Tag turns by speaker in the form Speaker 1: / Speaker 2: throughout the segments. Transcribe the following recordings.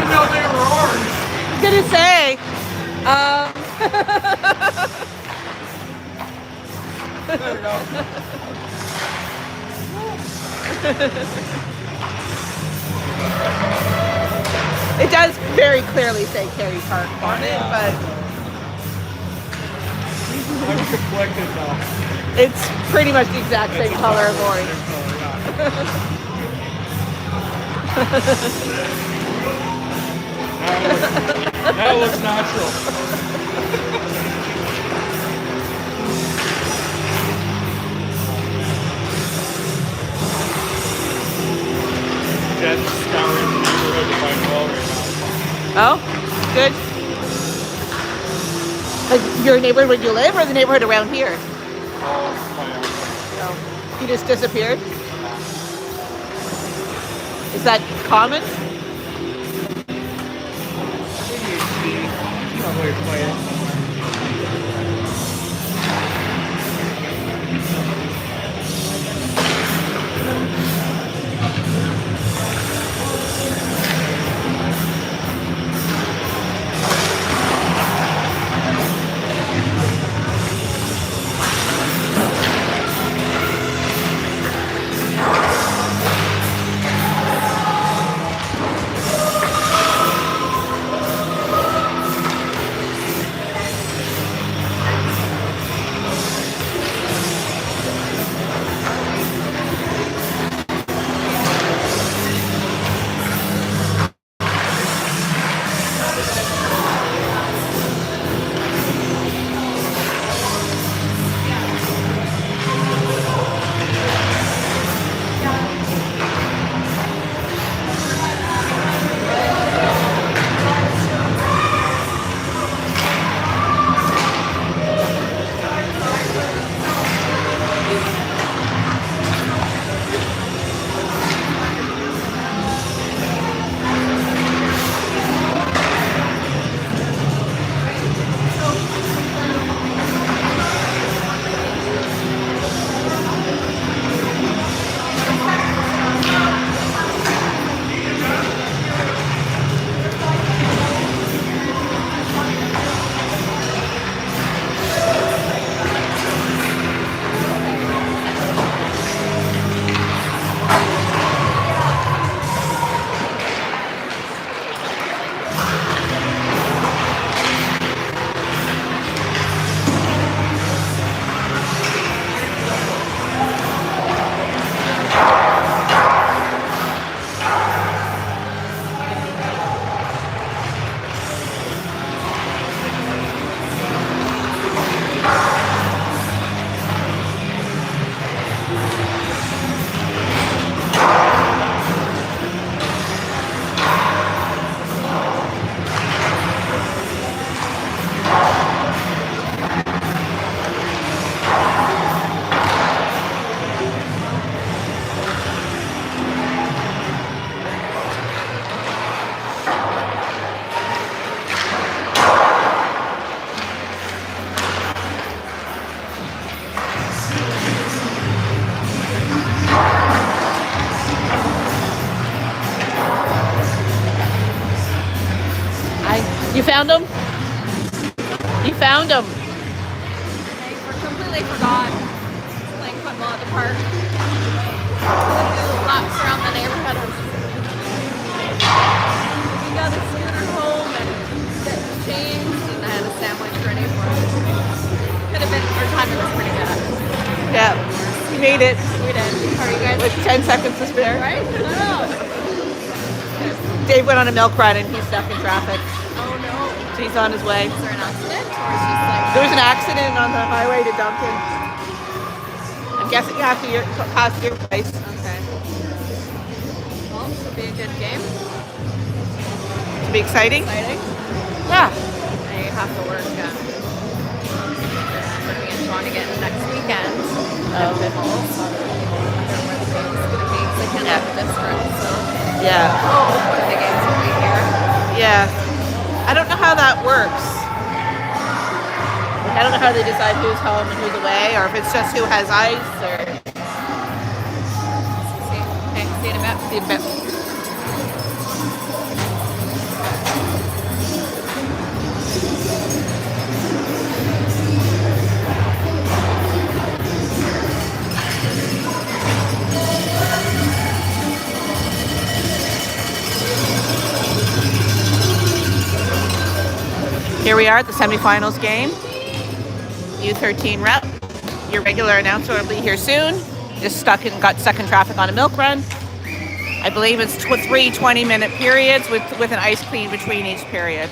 Speaker 1: know they were orange.
Speaker 2: I was gonna say.
Speaker 1: There we go.
Speaker 2: It does very clearly say Kerry Park on it, but
Speaker 1: I'm conflicted though.
Speaker 2: it's pretty much the exact same color of orange.
Speaker 1: That looks natural. Jen's scouring the neighborhood to find oil right now.
Speaker 2: Oh, good. Like your neighborhood where you live, or the neighborhood around here?
Speaker 1: Oh, my God.
Speaker 2: No, he just disappeared. Is that common?
Speaker 1: Probably playing.
Speaker 2: You found them? You found them.
Speaker 3: I completely forgot playing football at the park. Laps around the neighborhood. We got a scooter home and changed, and I had a sandwich ready for us. Could have been, our timing was pretty good.
Speaker 2: Yeah, you made it
Speaker 3: We did. How are you guys?
Speaker 2: with 10 seconds to spare.
Speaker 3: Right? I don't know.
Speaker 2: Dave went on a milk run and he's stuck in traffic.
Speaker 3: Oh no.
Speaker 2: So he's on his way.
Speaker 3: Is there an accident? Or is just like.
Speaker 2: There was an accident on the highway to Duncan. I'm guessing you have to pass your place.
Speaker 3: Okay. Well, this will be a good game.
Speaker 2: It'll be exciting.
Speaker 3: Exciting.
Speaker 2: Yeah.
Speaker 3: I have to work. Working in Toronto again next weekend.
Speaker 2: Oh, okay.
Speaker 3: I don't know where the game's going to be because I can't have a district. So,
Speaker 2: Yeah.
Speaker 3: one of the games will be here.
Speaker 2: Yeah. I don't know how that works. Like, I don't know how they decide who's home and who's away, or if it's just who has ice, or
Speaker 3: See you in a bit.
Speaker 2: see a bit. Here we are at the semifinals game. U13 rep. Your regular announcer will be here soon. Just got stuck in traffic on a milk run. I believe it's 3 20-minute periods with an ice clean between each period.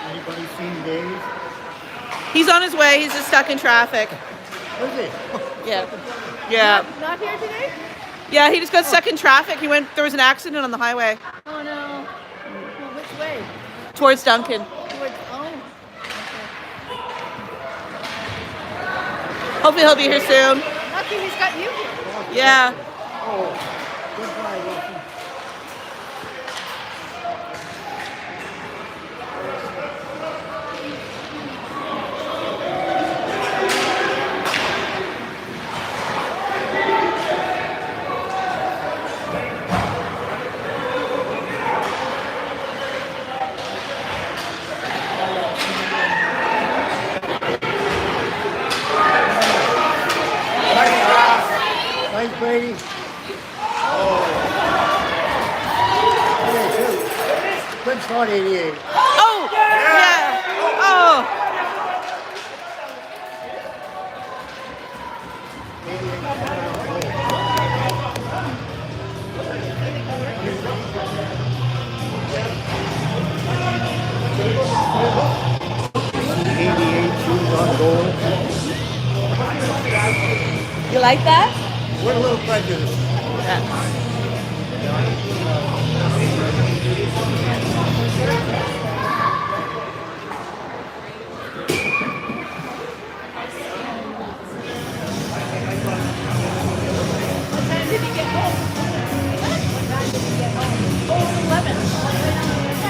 Speaker 4: Anybody seen Dave?
Speaker 2: He's on his way. He's just stuck in traffic.
Speaker 4: Is he?
Speaker 2: Yeah.
Speaker 3: Not here today?
Speaker 2: Yeah, he just got stuck in traffic. There was an accident on the highway
Speaker 3: Oh no. Well, which way?
Speaker 2: towards Duncan.
Speaker 3: Towards, oh.
Speaker 2: Hopefully he'll be here soon.
Speaker 3: Lucky he's got you here.
Speaker 2: Yeah.
Speaker 4: Oh, goodbye, Wilson. Thanks, Brady. Oh. Good start, 88.
Speaker 2: Oh! Yeah! Oh!
Speaker 4: 88 shoes on goal.
Speaker 2: You like that?
Speaker 4: With a little prejudice.
Speaker 2: Yeah.
Speaker 3: What time did he get home? What time did he get home? Oh, 11.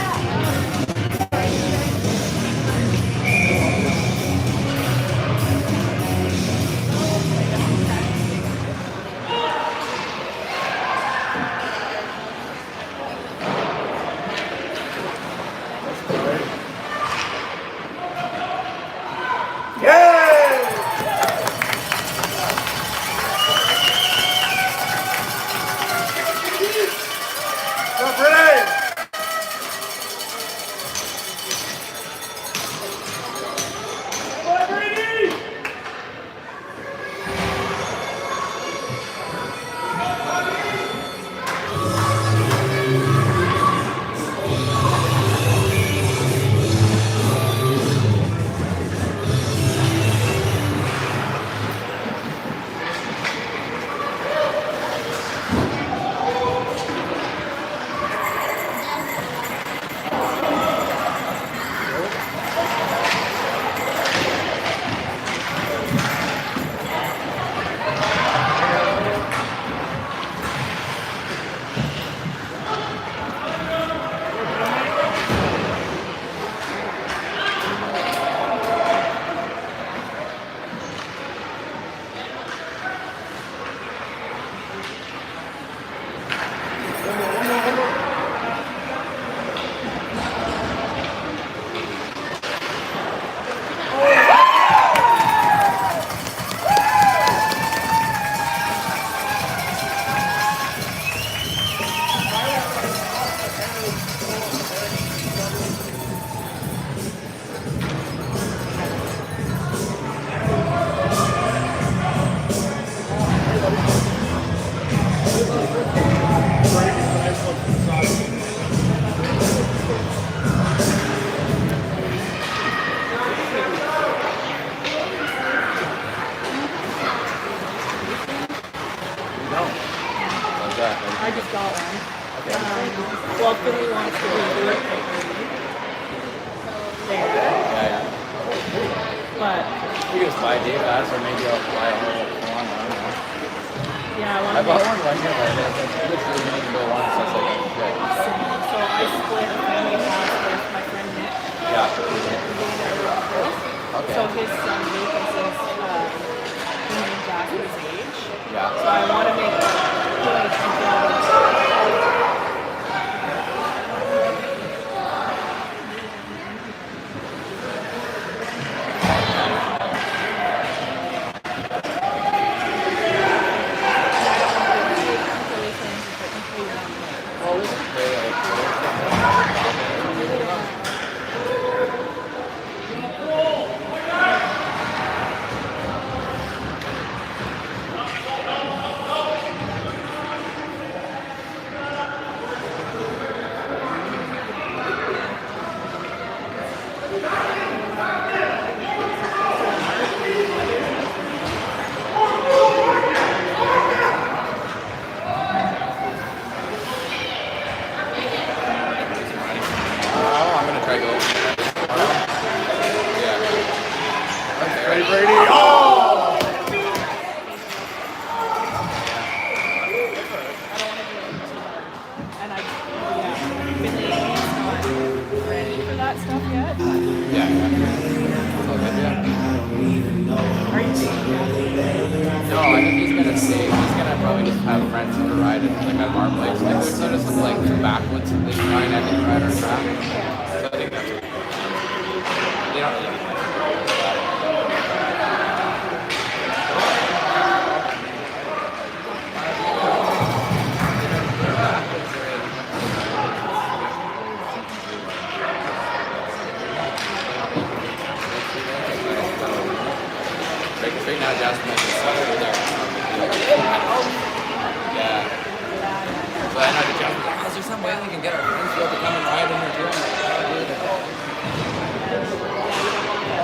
Speaker 2: I just got one. Well, Philly wants to redo it. There.
Speaker 5: Yeah.
Speaker 2: But,
Speaker 5: You can just buy Dave ads or maybe I'll buy a whole one. I don't know.
Speaker 2: yeah, I want
Speaker 5: I
Speaker 2: to
Speaker 5: bought
Speaker 2: make
Speaker 5: one right here, but it's literally didn't even go once. That's like, okay.
Speaker 2: so I split a family house with my friend Nick.
Speaker 5: Yeah.
Speaker 2: So
Speaker 5: Okay.
Speaker 2: his son Lucas is in Jasper's age.
Speaker 5: Yeah.
Speaker 2: So I want to make a place to build.
Speaker 5: have friends who ride it, like at our place. Like there's sort of some like backwoods they try and I think ride our track. So I think that's what they don't really get much about it. Right now, Jasmine is over there. Yeah. So I know the Jasmine was like, is there some way we can get our friends to be able to come and ride in here too? I'm like,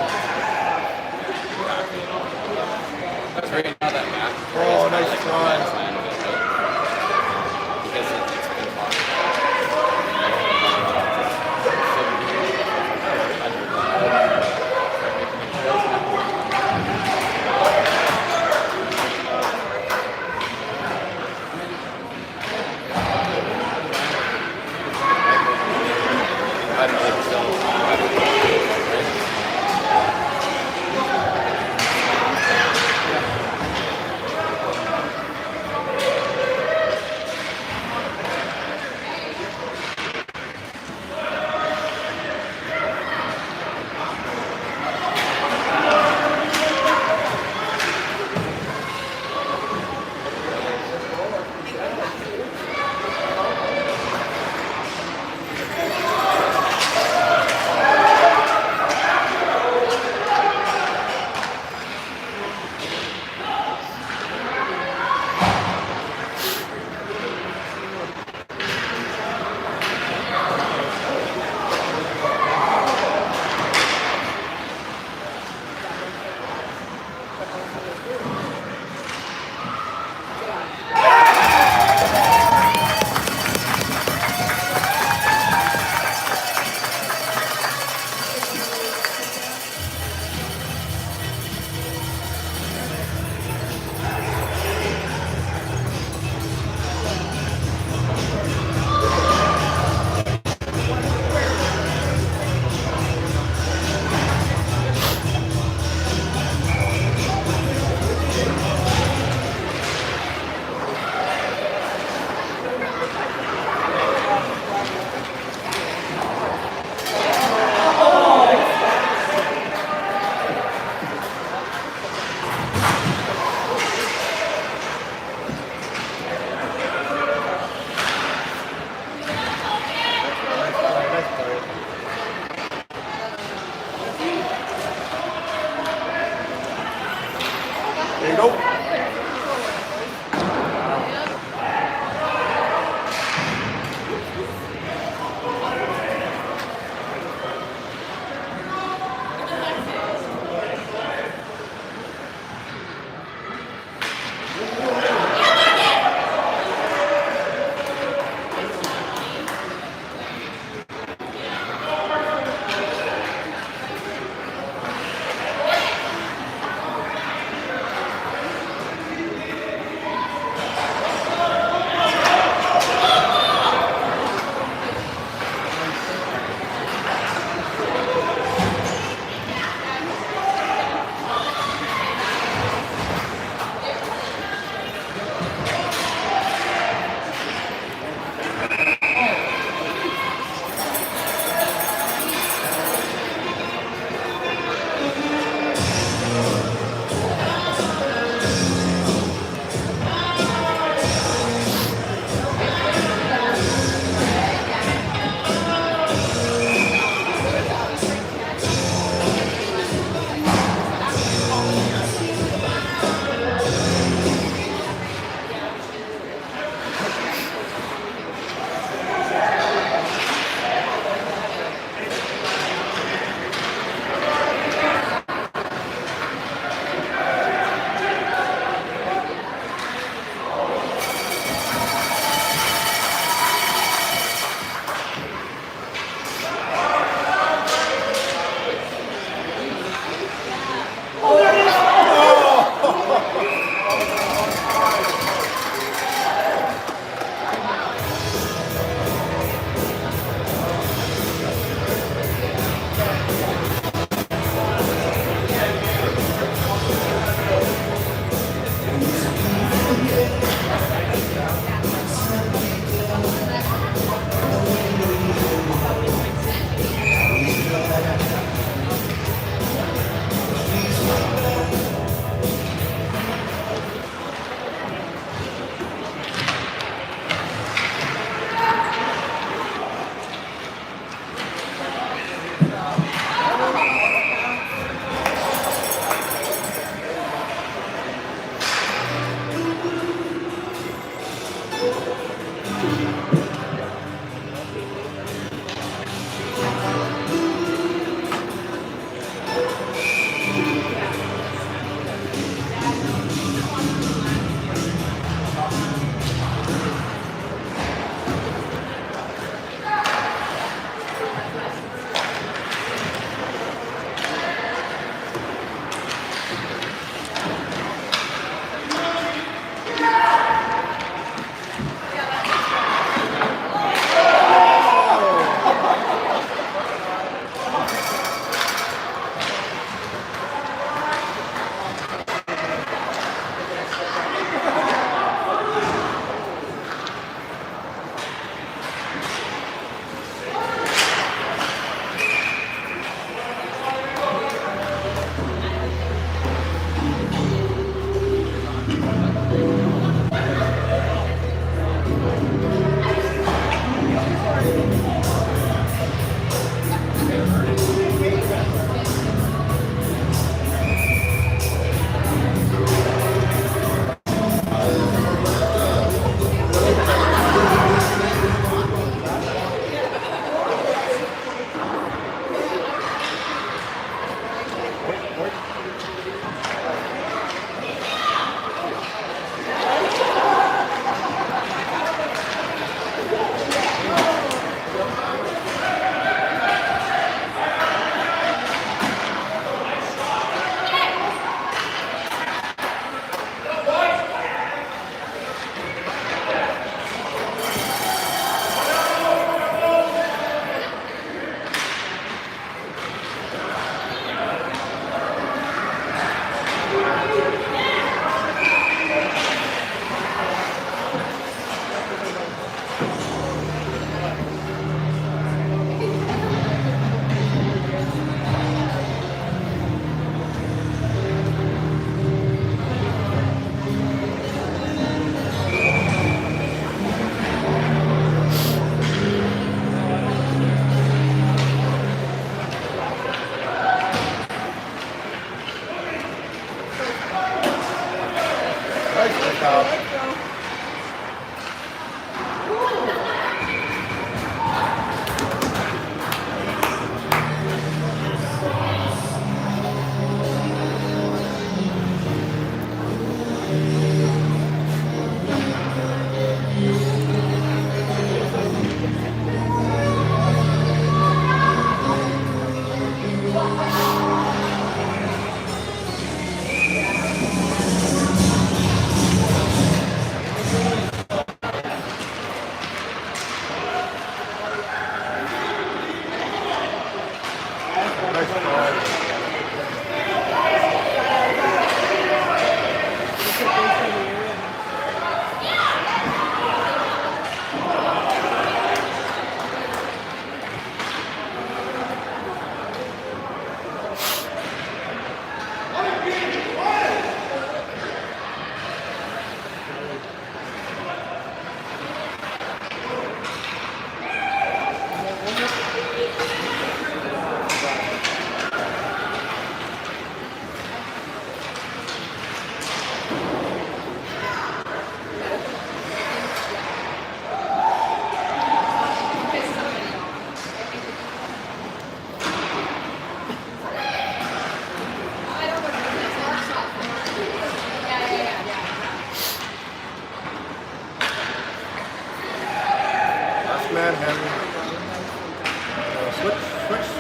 Speaker 4: got him, Henry.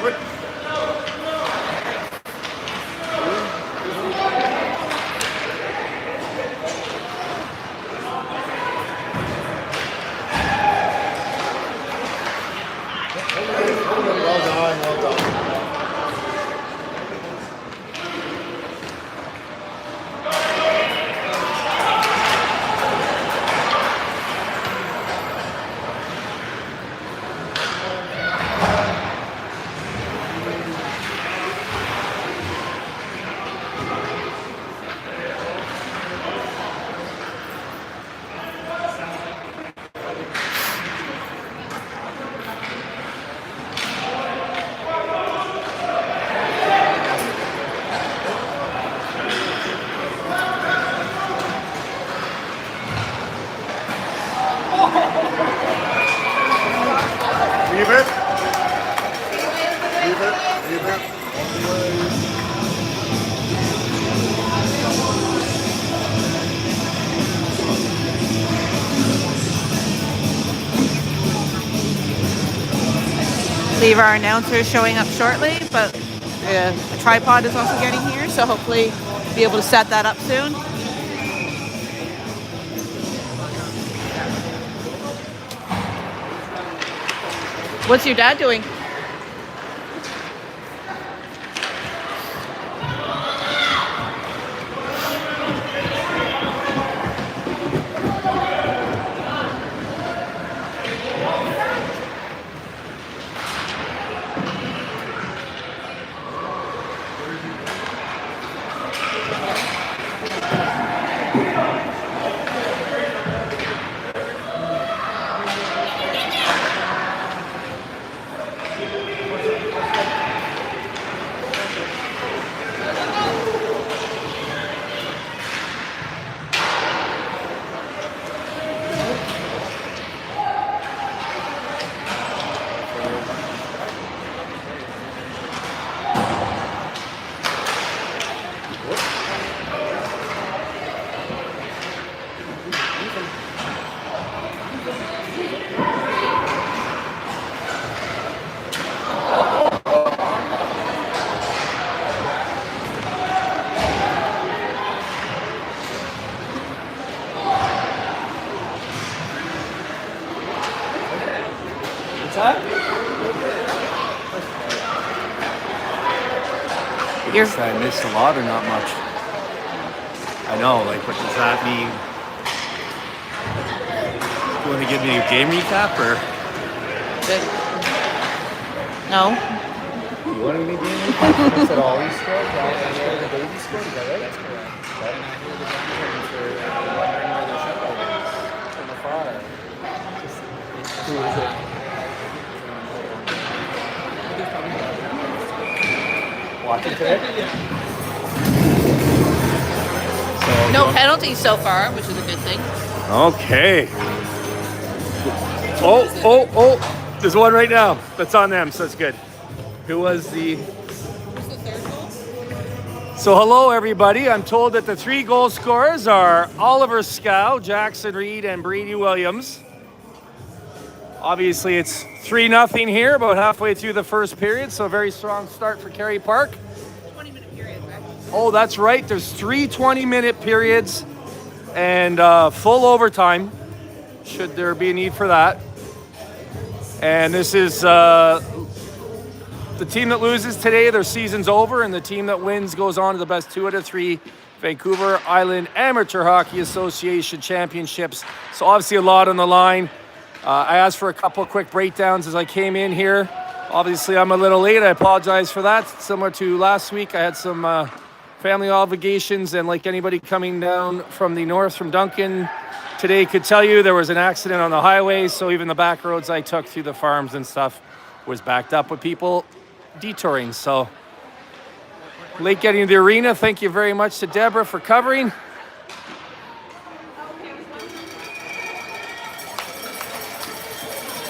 Speaker 4: Switch. Well done. Leave it.
Speaker 2: Leave our announcer showing up shortly, but a tripod is also getting here, so hopefully be able to set that up soon. What's your dad doing?
Speaker 6: I missed a lot or not much? I know, like, what does that mean? You want to give me a game recap or?
Speaker 2: No.
Speaker 6: You want to give me a game recap? I said all he scored, the baby scored, is that right? That's correct. And I hear the grandparents are wondering where their shepherd is from afar. Who is it? Watching today?
Speaker 2: No penalties so far, which is a good thing.
Speaker 6: Okay. Oh, there's one right now. That's on them, so that's good. Who was the...
Speaker 2: Who's the third goal?
Speaker 6: So hello, everybody. I'm told that the 3 goal scorers are Oliver Scow, Jackson Reed, and Brady Williams. Obviously, it's 3-0 here, about halfway through the first period, so a very strong start for Kerry Park.
Speaker 2: 20-minute period, right?
Speaker 6: Oh, that's right. There's 3 20-minute periods and full overtime, should there be a need for that. And this is the team that loses today, their season's over, and the team that wins goes on to the best 2 out of 3 Vancouver Island Amateur Hockey Association championships. So obviously a lot on the line. I asked for a couple quick breakdowns as I came in here. Obviously, I'm a little late. I apologize for that. Similar to last week, I had some family obligations, and like anybody coming down from the north from Duncan today could tell you, there was an accident on the highway, so even the back roads I took through the farms and stuff was backed up with people detouring. So late getting to the arena. Thank you very much to Deborah for covering.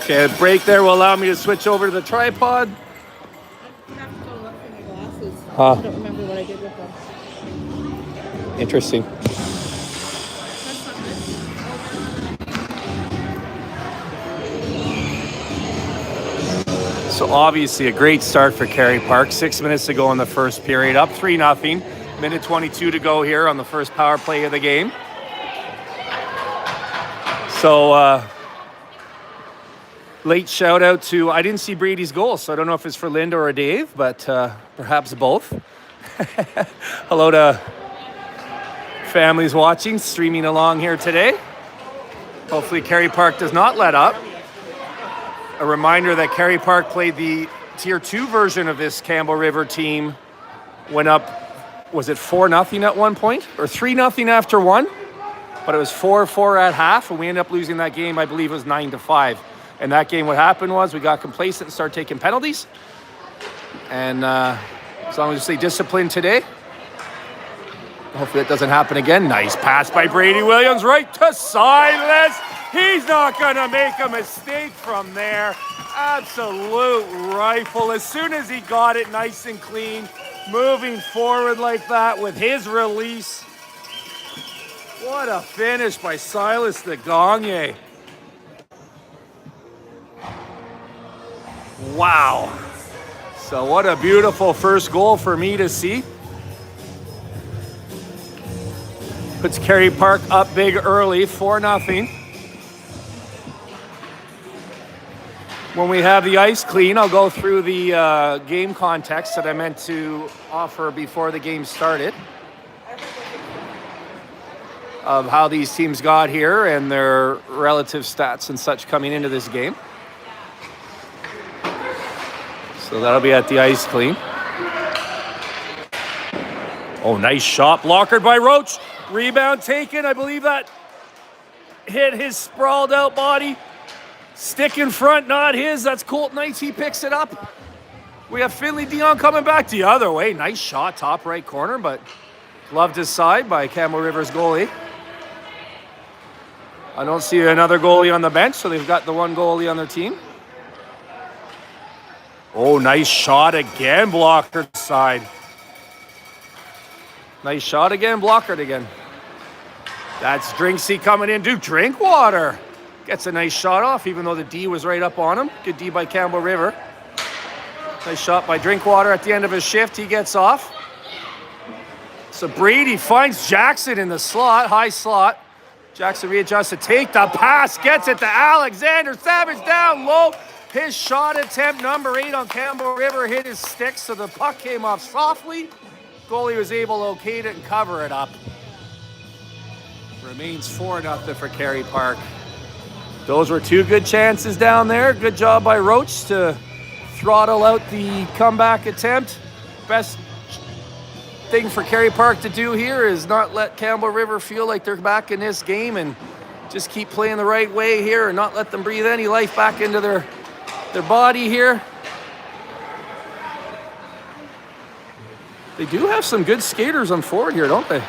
Speaker 6: Okay, a break there will allow me to switch over to the tripod.
Speaker 2: I have to go look for my glasses.
Speaker 6: Huh.
Speaker 2: I don't remember what I did with them.
Speaker 6: Interesting. So obviously a great start for Kerry Park. 6 minutes to go in the first period, up 3-0. Minute 22 to go here on the first power play of the game. So late shout out to, I didn't see Brady's goal, so I don't know if it's for Linda or Dave, but perhaps both. Hello to families watching, streaming along here today. Hopefully Kerry Park does not let up. A reminder that Kerry Park played the Tier 2 version of this Campbell River team, went up, was it 4-0 at one point? Or 3-0 after one? But it was 4-4 at half, and we ended up losing that game, I believe it was 9-5. And that game, what happened was we got complacent and started taking penalties. And as long as we stay disciplined today, hopefully that doesn't happen again. Nice pass by Brady Williams, right to Silas. He's not going to make a mistake from there. Absolute rifle. As soon as he got it nice and clean, moving forward like that with his release. What a finish by Silas de Gagne. Wow. So what a beautiful first goal for me to see. Puts Kerry Park up big early, 4-0. When we have the ice clean, I'll go through the game context that I meant to offer before the game started of how these teams got here and their relative stats and such coming into this game. So that'll be at the ice clean. Oh, nice shot blockered by Roach. Rebound taken. I believe that hit his sprawled out body. Stick in front, not his. That's Colt Knights. He picks it up. We have Finley Dion coming back the other way. Nice shot, top right corner, but gloved aside by Campbell River's goalie. I don't see another goalie on the bench, so they've got the one goalie on their team. Oh, nice shot again, blockered side. Nice shot again, blockered again. That's Drinksy coming in. Dude, Drinkwater gets a nice shot off, even though the D was right up on him. Good D by Campbell River. Nice shot by Drinkwater at the end of his shift. He gets off. So Brady finds Jackson in the slot, high slot. Jackson readjusts to take the pass, gets it to Alexander Savage down low. His shot attempt, number 8 on Campbell River, hit his stick, so the puck came off softly. Goalie was able to locate it and cover it up. Remains 4-0 for Kerry Park. Those were two good chances down there. Good job by Roach to throttle out the comeback attempt. Best thing for Kerry Park to do here is not let Campbell River feel like they're back in this game and just keep playing the right way here and not let them breathe any life back into their body here. They do have some good skaters on forward here, don't they?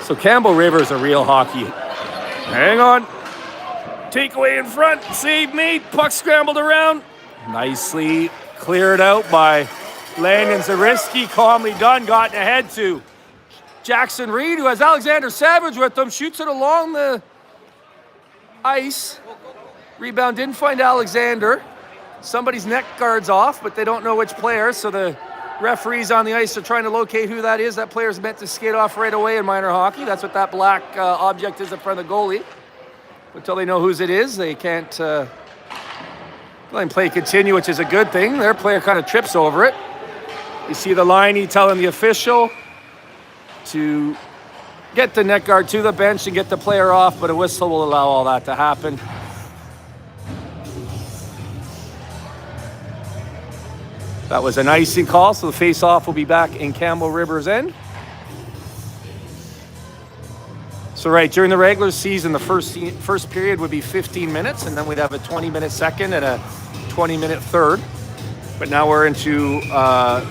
Speaker 6: So Campbell River is a real hockey. Hang on. Takeaway in front. Save made. Puck scrambled around. Nicely cleared out by Landon Zariski. Calmly done. Gotten ahead to Jackson Reed, who has Alexander Savage with them. Shoots it along the ice. Rebound didn't find Alexander. Somebody's neck guard's off, but they don't know which player, so the referees on the ice are trying to locate who that is. That player's meant to skate off right away in minor hockey. That's what that black object is in front of the goalie. Until they know whose it is, they can't let him play continue, which is a good thing. Their player kind of trips over it. You see the liney telling the official to get the net guard to the bench and get the player off, but a whistle will allow all that to happen. That was an icing call, so the face-off will be back in Campbell River's end. So right, during the regular season, the first period would be 15 minutes, and then we'd have a 20-minute second and a 20-minute third. But now we're into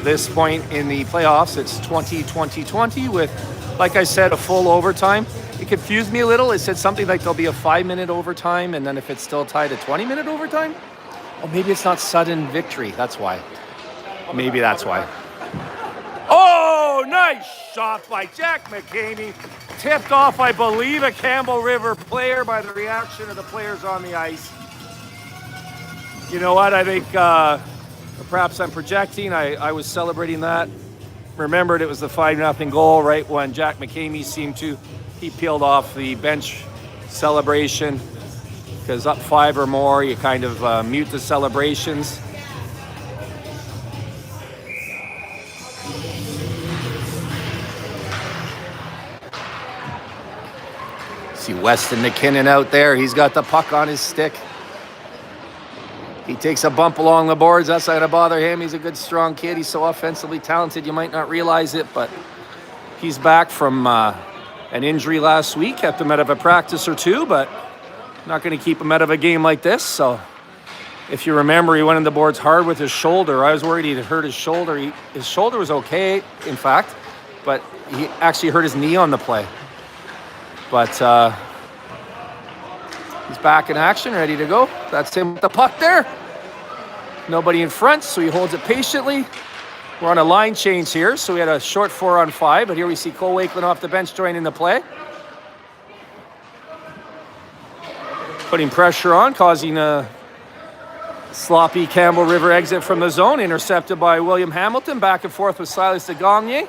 Speaker 6: this point in the playoffs. It's 20-20-20 with, like I said, a full overtime. It confused me a little. It said something like there'll be a 5-minute overtime, and then if it's still tied, a 20-minute overtime? Oh, maybe it's not sudden victory. That's why. Maybe that's why. Oh, nice shot by Jack McCamey. Tipped off, I believe, a Campbell River player by the reaction of the players on the ice. You know what? I think perhaps I'm projecting. I was celebrating that. Remembered it was the 5-0 goal right when Jack McCamey he peeled off the bench celebration, because up 5 or more, you kind of mute the celebrations. See Weston McKinnon out there. He's got the puck on his stick. He takes a bump along the boards. That's not going to bother him. He's a good, strong kid. He's so offensively talented, you might not realize it, but he's back from an injury last week. Kept him out of a practice or two, but not going to keep him out of a game like this. So if you remember, he went in the boards hard with his shoulder. I was worried he'd hurt his shoulder. His shoulder was okay, in fact, but he actually hurt his knee on the play. But he's back in action, ready to go. That's him with the puck there. Nobody in front, so he holds it patiently. We're on a line change here, so we had a short 4-on-5, but here we see Cole Wakelin off the bench joining the play. Putting pressure on, causing a sloppy Campbell River exit from the zone, intercepted by William Hamilton, back and forth with Silas de Gagné.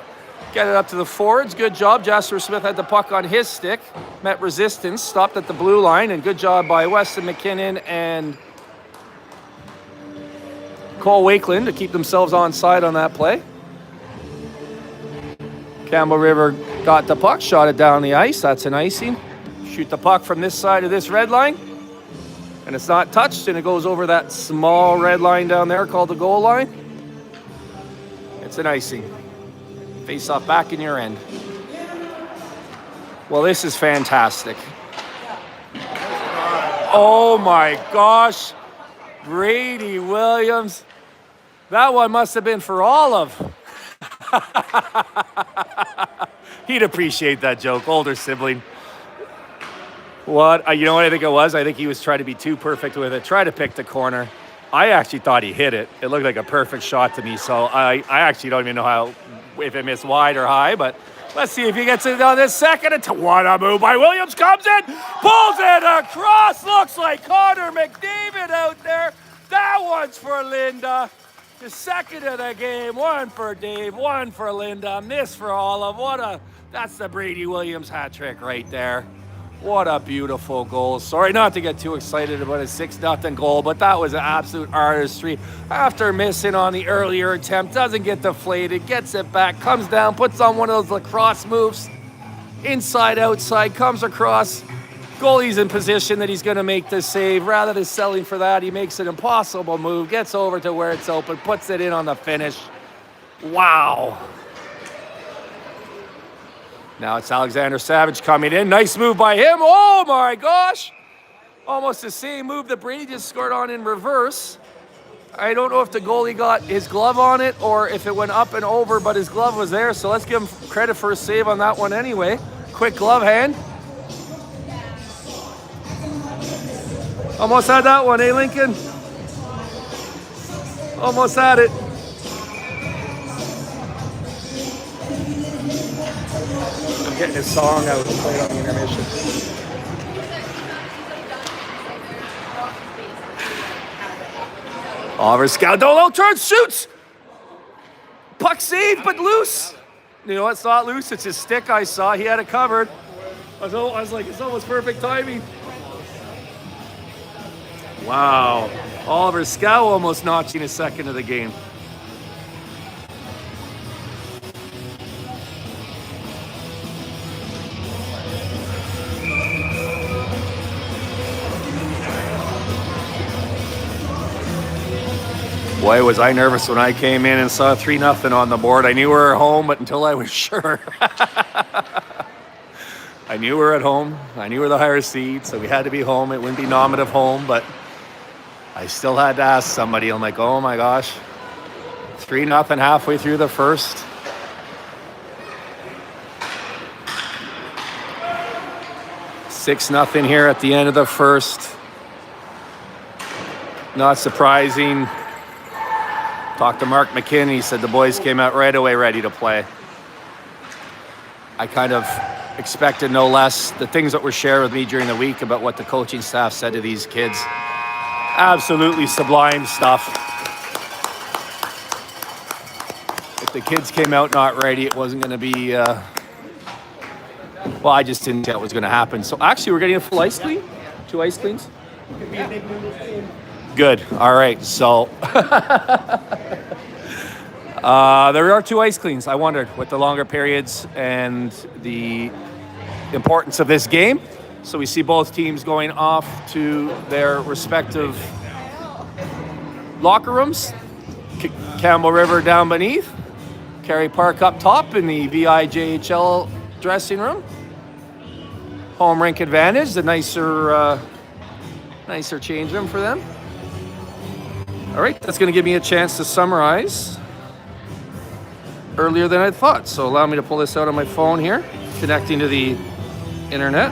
Speaker 6: Get it up to the forwards. Good job. Jasper Smith had the puck on his stick, met resistance, stopped at the blue line, and good job by Weston McKinnon and Cole Wakelin to keep themselves onside on that play. Campbell River got the puck, shot it down the ice. That's an icing. Shoot the puck from this side of this red line, and it's not touched, and it goes over that small red line down there called the goal line. It's an icing. Face off back in your end. Well, this is fantastic. Oh my gosh. Brady Williams. That one must have been for Olive. He'd appreciate that joke, older sibling. What? You know what I think it was? I think he was trying to be too perfect with it. Try to pick the corner. I actually thought he hit it. It looked like a perfect shot to me, so I actually don't even know if it missed wide or high, but let's see if he gets it on this second. What a move by Williams. Comes in, pulls it across. Looks like Connor McDavid out there. That one's for Linda. The second of the game. One for Dave, one for Linda, miss for Olive. That's the Brady Williams hat trick right there. What a beautiful goal. Sorry not to get too excited about a 6-0 goal, but that was an absolute artistry. After missing on the earlier attempt, doesn't get deflated, gets it back, comes down, puts on one of those lacrosse moves. Inside, outside, comes across. Goalie's in position that he's going to make the save. Rather than selling for that, he makes an impossible move, gets over to where it's open, puts it in on the finish. Wow. Now it's Alexander Savage coming in. Nice move by him. Oh my gosh. Almost the same move that Brady just scored on in reverse. I don't know if the goalie got his glove on it or if it went up and over, but his glove was there. So let's give him credit for a save on that one anyway. Quick glove hand. Almost had that one, eh, Lincoln? Almost had it. I'm getting his song out and play it on the intermission. Oliver Scaldolo turns, shoots! Puck saved, but loose. You know, it's not loose, it's his stick I saw. He had it covered. I was like, it's almost perfect timing. Wow. Oliver Scow almost notching his second of the game. Boy, was I nervous when I came in and saw 3-0 on the board. I knew we were home, but until I was sure. I knew we were at home. I knew we were the higher seed, so we had to be home. It wouldn't be nominative home, but I still had to ask somebody. I'm like, oh my gosh. 3-0 halfway through the first. $6-0 here at the end of the first. Not surprising. Talked to Mark McKinney. He said the boys came out right away ready to play. I kind of expected no less. The things that were shared with me during the week about what the coaching staff said to these kids. Absolutely sublime stuff. If the kids came out not ready, it wasn't going to be, well, I just didn't think that was going to happen. So actually, we're getting a full ice clean? 2 ice cleans? Good. All right. So there are 2 ice cleans. I wondered with the longer periods and the importance of this game. So we see both teams going off to their respective locker rooms. Campbell River down beneath. Kerry Park up top in the VIJHL dressing room. Home rink advantage, the nicer change room for them. All right, that's going to give me a chance to summarize earlier than I thought. So allow me to pull this out on my phone here, connecting to the internet.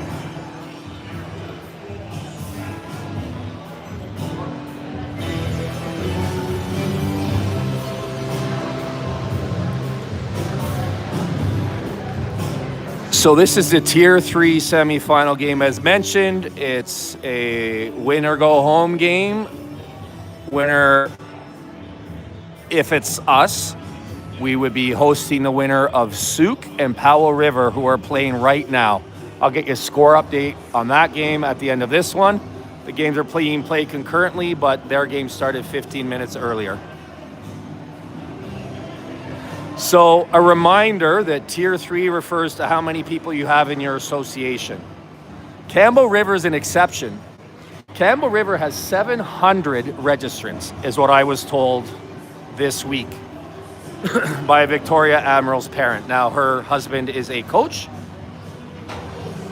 Speaker 6: So this is the Tier 3 semifinal game. As mentioned, it's a win-or-go-home game. Winner, if it's us, we would be hosting the winner of Souk and Powell River, who are playing right now. I'll get you a score update on that game at the end of this one. The games are being played concurrently, but their game started 15 minutes earlier. So a reminder that Tier 3 refers to how many people you have in your association. Campbell River is an exception. Campbell River has 700 registrants, is what I was told this week by Victoria Admiral's parent. Now, her husband is a coach.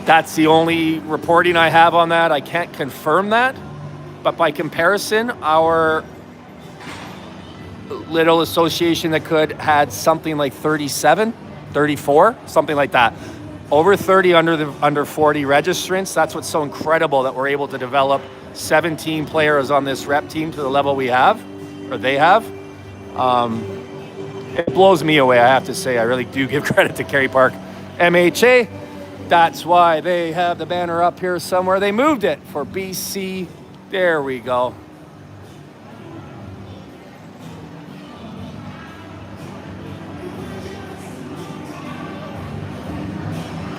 Speaker 6: That's the only reporting I have on that. I can't confirm that. But by comparison, our little association that could had something like 37, 34, something like that. Over 30 under 40 registrants. That's what's so incredible, that we're able to develop 17 players on this rep team to the level we have, or they have. It blows me away, I have to say. I really do give credit to Kerry Park MHA. That's why they have the banner up here somewhere. They moved it for BC. There we go.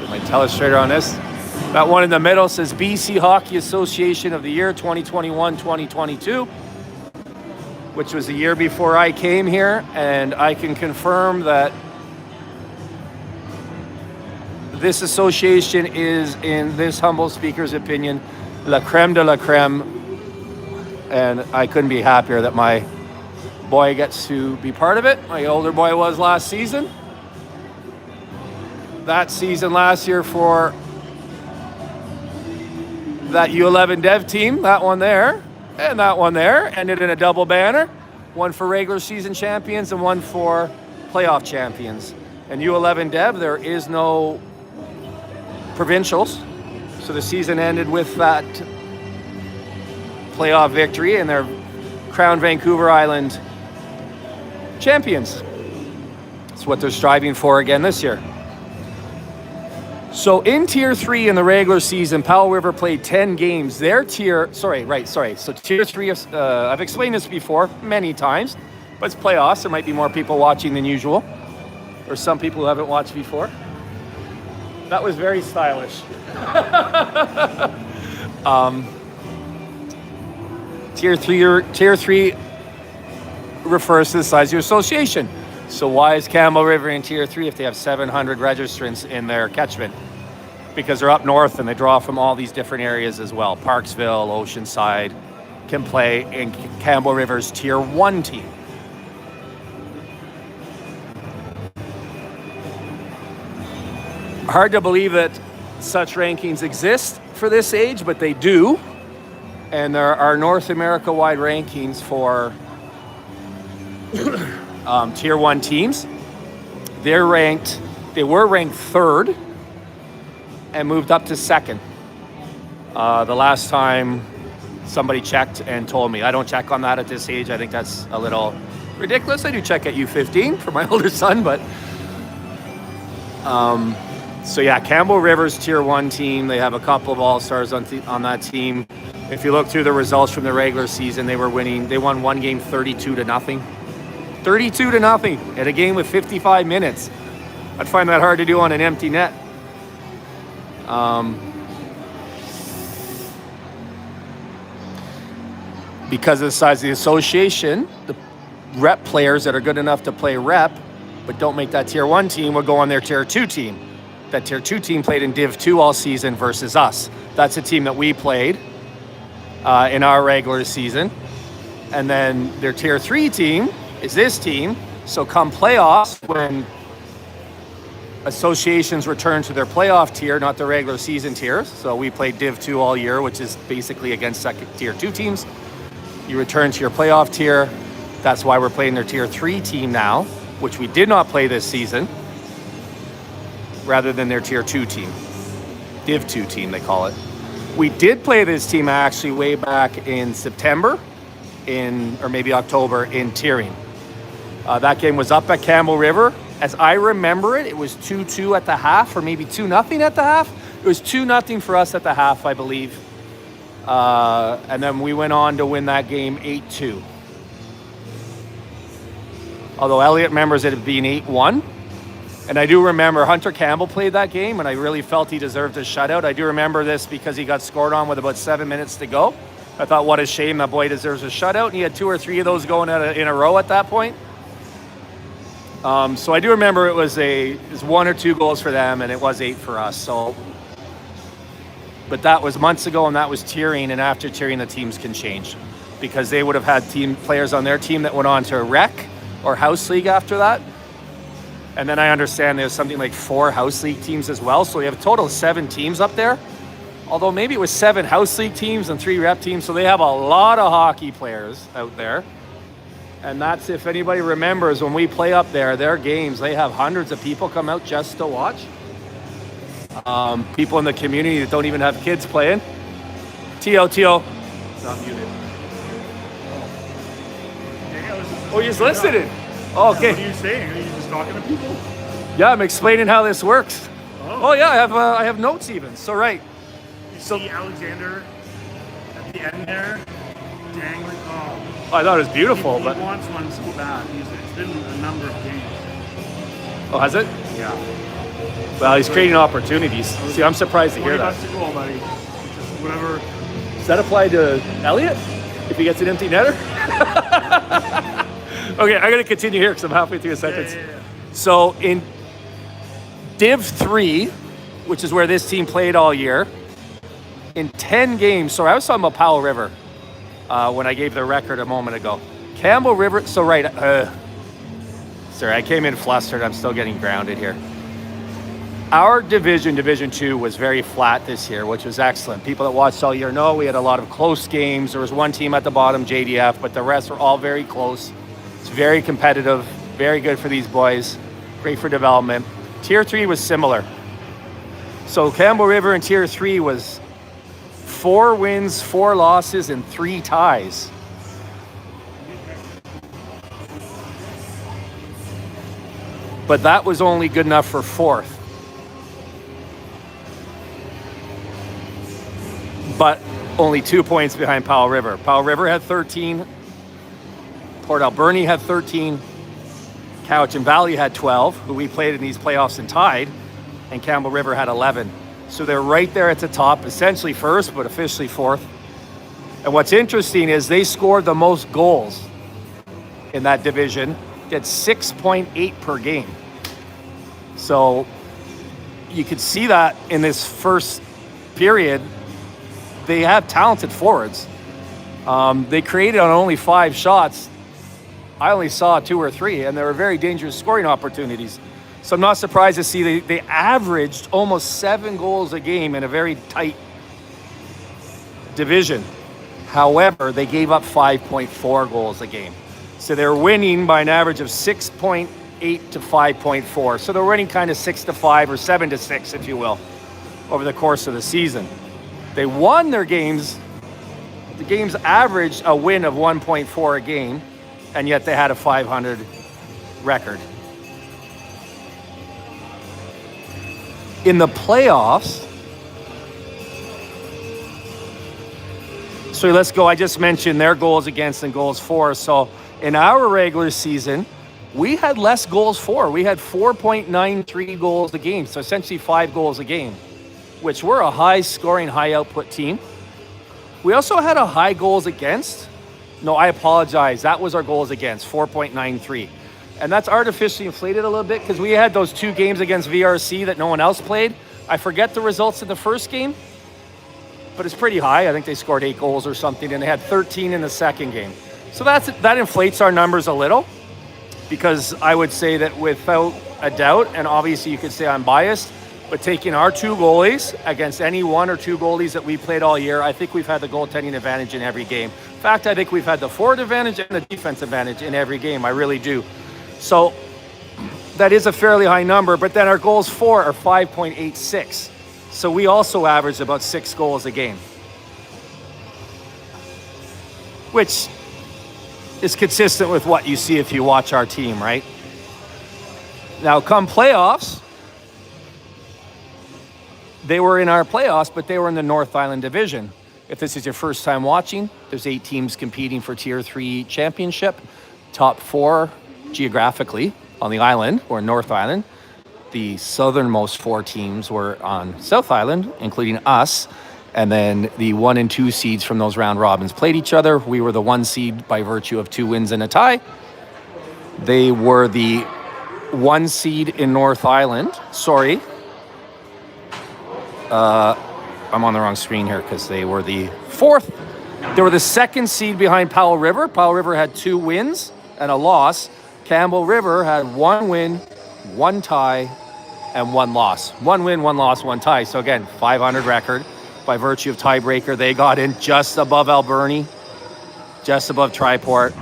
Speaker 6: My telestrator on this. That one in the middle says BC Hockey Association of the Year 2021-2022, which was the year before I came here, and I can confirm that this association is, in this humble speaker's opinion, la creme de la creme, and I couldn't be happier that my boy gets to be part of it. My older boy was last season. That season last year for that U11 dev team, that one there, and that one there, ended in a double banner. One for regular season champions and one for playoff champions. And U11 dev, there is no provincials. So the season ended with that playoff victory, and they're crowned Vancouver Island champions. That's what they're striving for again this year. So in Tier 3 in the regular season, Powell River played 10 games. Their tier, So Tier 3, I've explained this before many times, but it's playoffs. There might be more people watching than usual, or some people who haven't watched before. That was very stylish. Tier 3 refers to the size of your association. So why is Campbell River in Tier 3 if they have 700 registrants in their catchment? Because they're up north and they draw from all these different areas as well. Parksville, Oceanside can play in Campbell River's Tier 1 team. Hard to believe that such rankings exist for this age, but they do. And there are North America-wide rankings for Tier 1 teams. They were ranked 3rd and moved up to 2nd. The last time somebody checked and told me. I don't check on that at this age. I think that's a little ridiculous. I do check at U15 for my older son, but so yeah, Campbell River's Tier 1 team. They have a couple of all-stars on that team. If you look through the results from the regular season, they won one game 32-0. 32-0 at a game with 55 minutes. I'd find that hard to do on an empty net. Because of the size of the association, the rep players that are good enough to play rep but don't make that tier 1 team will go on their tier 2 team. That tier 2 team played in Div 2 all season versus us. That's a team that we played in our regular season. And then their tier 3 team is this team. So come playoffs, when associations return to their playoff tier, not the regular season tiers. So we played Div 2 all year, which is basically against second tier 2 teams. You return to your playoff tier. That's why we're playing their tier 3 team now, which we did not play this season, rather than their tier 2 team. Div 2 team, they call it. We did play this team actually way back in September, or maybe October, in tiering. That game was up at Campbell River. As I remember it, it was 2-2 at the half, or maybe 2-0 at the half. It was 2-0 for us at the half, I believe. And then we went on to win that game 8-2. Although Elliot remembers it being 8-1. And I do remember Hunter Campbell played that game, and I really felt he deserved a shutout. I do remember this because he got scored on with about 7 minutes to go. I thought, what a shame, that boy deserves a shutout. And he had 2 or 3 of those going in a row at that point. So I do remember it was 1 or 2 goals for them, and it was 8 for us. So, but that was months ago, and that was tiering. And after tiering, the teams can change, because they would have had team players on their team that went on to rec or house league after that. And then I understand there's something like 4 house league teams as well. So we have a total of 7 teams up there. Although maybe it was 7 house league teams and 3 rep teams. So they have a lot of hockey players out there. And that's, if anybody remembers, when we play up there, their games, they have hundreds of people come out just to watch. People in the community that don't even have kids playing. T.O. It's not muted. Oh, you're just listening. Oh, okay.
Speaker 1: What are you saying? Are you just talking to people?
Speaker 6: Yeah, I'm explaining how this works. Oh yeah, I have notes even. So right.
Speaker 1: You see Alexander at the end there, dangling. Oh,
Speaker 6: I thought it was beautiful,
Speaker 1: he
Speaker 6: but
Speaker 1: wants one so bad. It's been a number of games.
Speaker 6: oh, has it?
Speaker 1: Yeah.
Speaker 6: Well, he's creating opportunities. See, I'm surprised to hear that.
Speaker 1: $20 a goal, buddy. Just whatever.
Speaker 6: Does that apply to Elliot if he gets an empty netter? Okay, I'm gonna continue here because I'm halfway through a sentence.
Speaker 1: Yeah.
Speaker 6: So in Div 3, which is where this team played all year, in 10 games, so I was talking about Powell River when I gave the record a moment ago. Campbell River, so right, sorry, I came in flustered, I'm still getting grounded here. Our division, Division 2, was very flat this year, which was excellent. People that watched all year know we had a lot of close games. There was one team at the bottom, JDF, but the rest were all very close. It's very competitive, very good for these boys, great for development. Tier 3 was similar. So Campbell River in Tier 3 was 4 wins, 4 losses, and 3 ties. But that was only good enough for 4th. But only 2 points behind Powell River. Powell River had 13. Port Alberni had 13. Cowichan Valley had 12, who we played in these playoffs and tied. And Campbell River had 11. So they're right there at the top, essentially first, but officially 4th. And what's interesting is they scored the most goals in that division. They had 6.8 per game. So you could see that in this first period. They have talented forwards. They created on only 5 shots. I only saw 2 or 3, and they were very dangerous scoring opportunities. So I'm not surprised to see they averaged almost 7 goals a game in a very tight division. However, they gave up 5.4 goals a game. So they're winning by an average of 6.8 to 5.4. So they're winning kind of 6-5 or 7-6, if you will, over the course of the season. They won their games. The games averaged a win of 1.4 a game, and yet they had a 500 record. In the playoffs, So let's go. I just mentioned their goals against and goals for. So in our regular season, we had less goals for. We had 4.93 goals a game. So essentially 5 goals a game, which we're a high scoring, high output team. We also had a high goals against. No, I apologize. That was our goals against, 4.93. And that's artificially inflated a little bit because we had those 2 games against VRC that no one else played. I forget the results of the first game, but it's pretty high. I think they scored 8 goals or something, and they had 13 in the second game. So that inflates our numbers a little, because I would say that without a doubt, and obviously you could say I'm biased, but taking our 2 goalies against any 1 or 2 goalies that we played all year, I think we've had the goaltending advantage in every game. In fact, I think we've had the forward advantage and the defense advantage in every game. I really do. So that is a fairly high number, but then our goals for are 5.86. So we also average about 6 goals a game, which is consistent with what you see if you watch our team, right? Now, come playoffs, they were in our playoffs, but they were in the North Island Division. If this is your first time watching, there's 8 teams competing for Tier 3 championship. Top 4 geographically on the island or North Island. The southernmost 4 teams were on South Island, including us. And then the 1 and 2 seeds from those round robins played each other. We were the 1 seed by virtue of 2 wins and a tie. They were the 1 seed in North Island. Sorry. I'm on the wrong screen here because they were the 4th. They were the 2nd seed behind Powell River. Powell River had 2 wins and a loss. Campbell River had 1 win, 1 tie, and 1 loss. 1 win, 1 loss, 1 tie. So again, 500 record. By virtue of tiebreaker, they got in just above Alberni, just above Triport.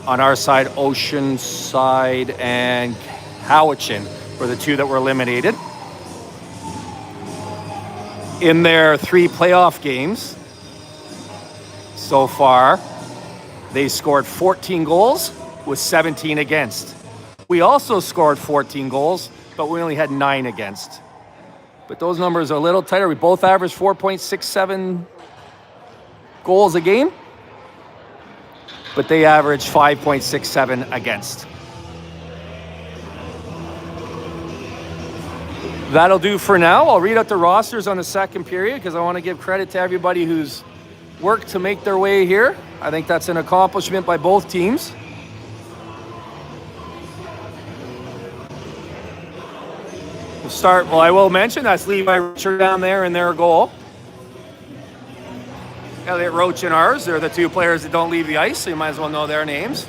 Speaker 6: On our side, Oceanside and Cowichan were the 2 that were eliminated. In their 3 playoff games so far, they scored 14 goals with 17 against. We also scored 14 goals, but we only had 9 against. But those numbers are a little tighter. We both averaged 4.67 goals a game, but they averaged 5.67 against. That'll do for now. I'll read out the rosters on the second period because I want to give credit to everybody who's worked to make their way here. I think that's an accomplishment by both teams. We'll start, well, I will mention that's Levi Rocher down there in their goal. Elliot Roach and ours, they're the 2 players that don't leave the ice, so you might as well know their names.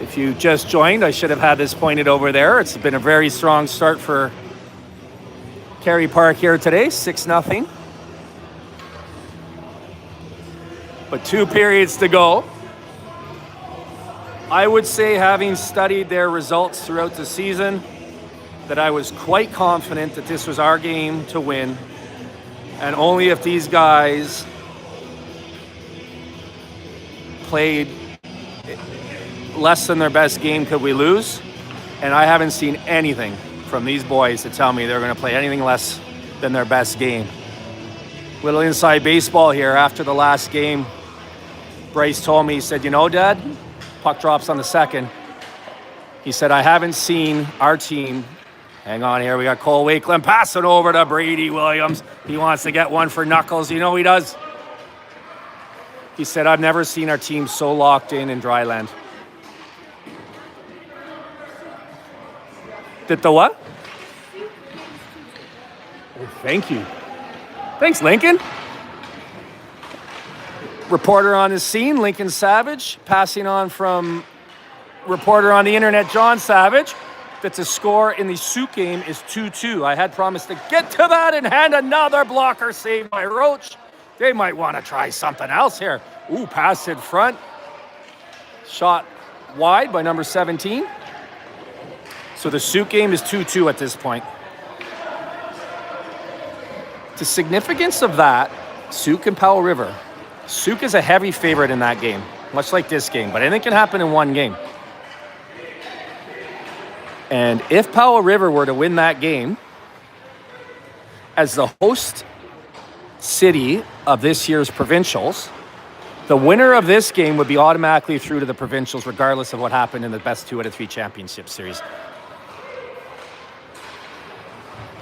Speaker 6: If you just joined, I should have had this pointed over there. It's been a very strong start for Kerry Park here today, 6-0. But 2 periods to go. I would say, having studied their results throughout the season, that I was quite confident that this was our game to win. And only if these guys played less than their best game could we lose. And I haven't seen anything from these boys to tell me they're going to play anything less than their best game. Little inside baseball here. After the last game, Bryce told me, he said, you know, Dad, puck drops on the second. He said, I haven't seen our team. Hang on here. We got Cole Wakeland passing over to Brady Williams. He wants to get one for Knuckles. You know he does. He said, I've never seen our team so locked in dry land. Did the what? Oh, thank you. Thanks, Lincoln. Reporter on the scene, Lincoln Savage, passing on from reporter on the internet, John Savage, that the score in the Sioux game is 2-2. I had promised to get to that and hand another blocker save by Roach. They might want to try something else here. Ooh, pass in front. Shot wide by number 17. So the Sioux game is 2-2 at this point. The significance of that, Sioux and Powell River. Sioux is a heavy favorite in that game, much like this game, but anything can happen in one game. And if Powell River were to win that game, as the host city of this year's provincials, the winner of this game would be automatically through to the provincials, regardless of what happened in the best 2 out of 3 championship series.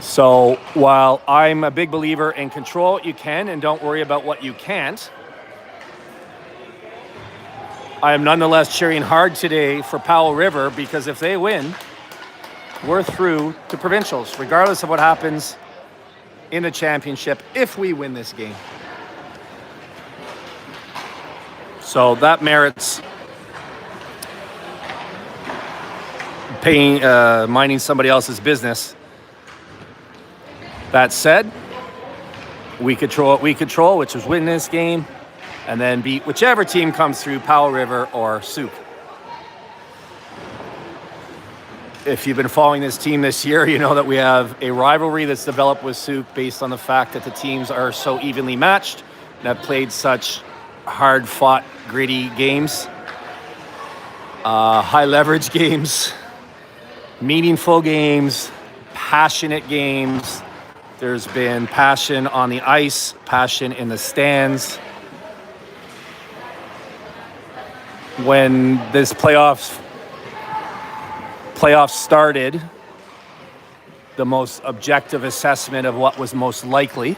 Speaker 6: So while I'm a big believer in control what you can and don't worry about what you can't, I am nonetheless cheering hard today for Powell River, because if they win, we're through to provincials, regardless of what happens in the championship if we win this game. So that merits minding somebody else's business. That said, we control what we control, which is win this game and then beat whichever team comes through, Powell River or Souk. If you've been following this team this year, you know that we have a rivalry that's developed with Souk based on the fact that the teams are so evenly matched and have played such hard-fought, gritty games, high-leverage games, meaningful games, passionate games. There's been passion on the ice, passion in the stands. When this playoffs started, the most objective assessment of what was most likely,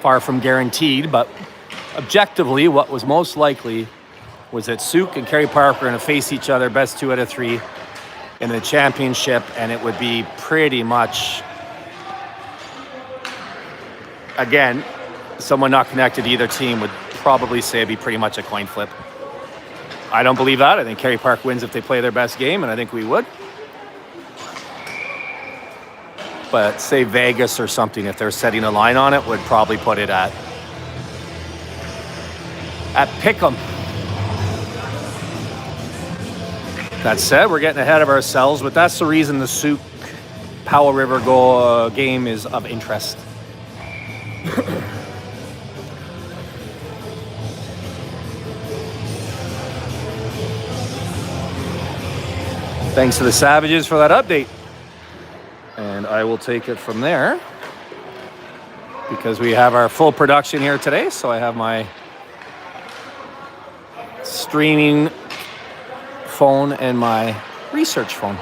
Speaker 6: far from guaranteed, but objectively what was most likely was that Souk and Kerry Park were going to face each other best 2 out of 3 in the championship, and it would be pretty much, again, someone not connected to either team would probably say it'd be pretty much a coin flip. I don't believe that. I think Kerry Park wins if they play their best game, and I think we would. But say Vegas or something, if they're setting a line on it, would probably put it at Pick'em. That said, we're getting ahead of ourselves, but that's the reason the Souk Powell River game is of interest. Thanks to the Savages for that update. And I will take it from there because we have our full production here today. So I have my streaming phone and my research phone.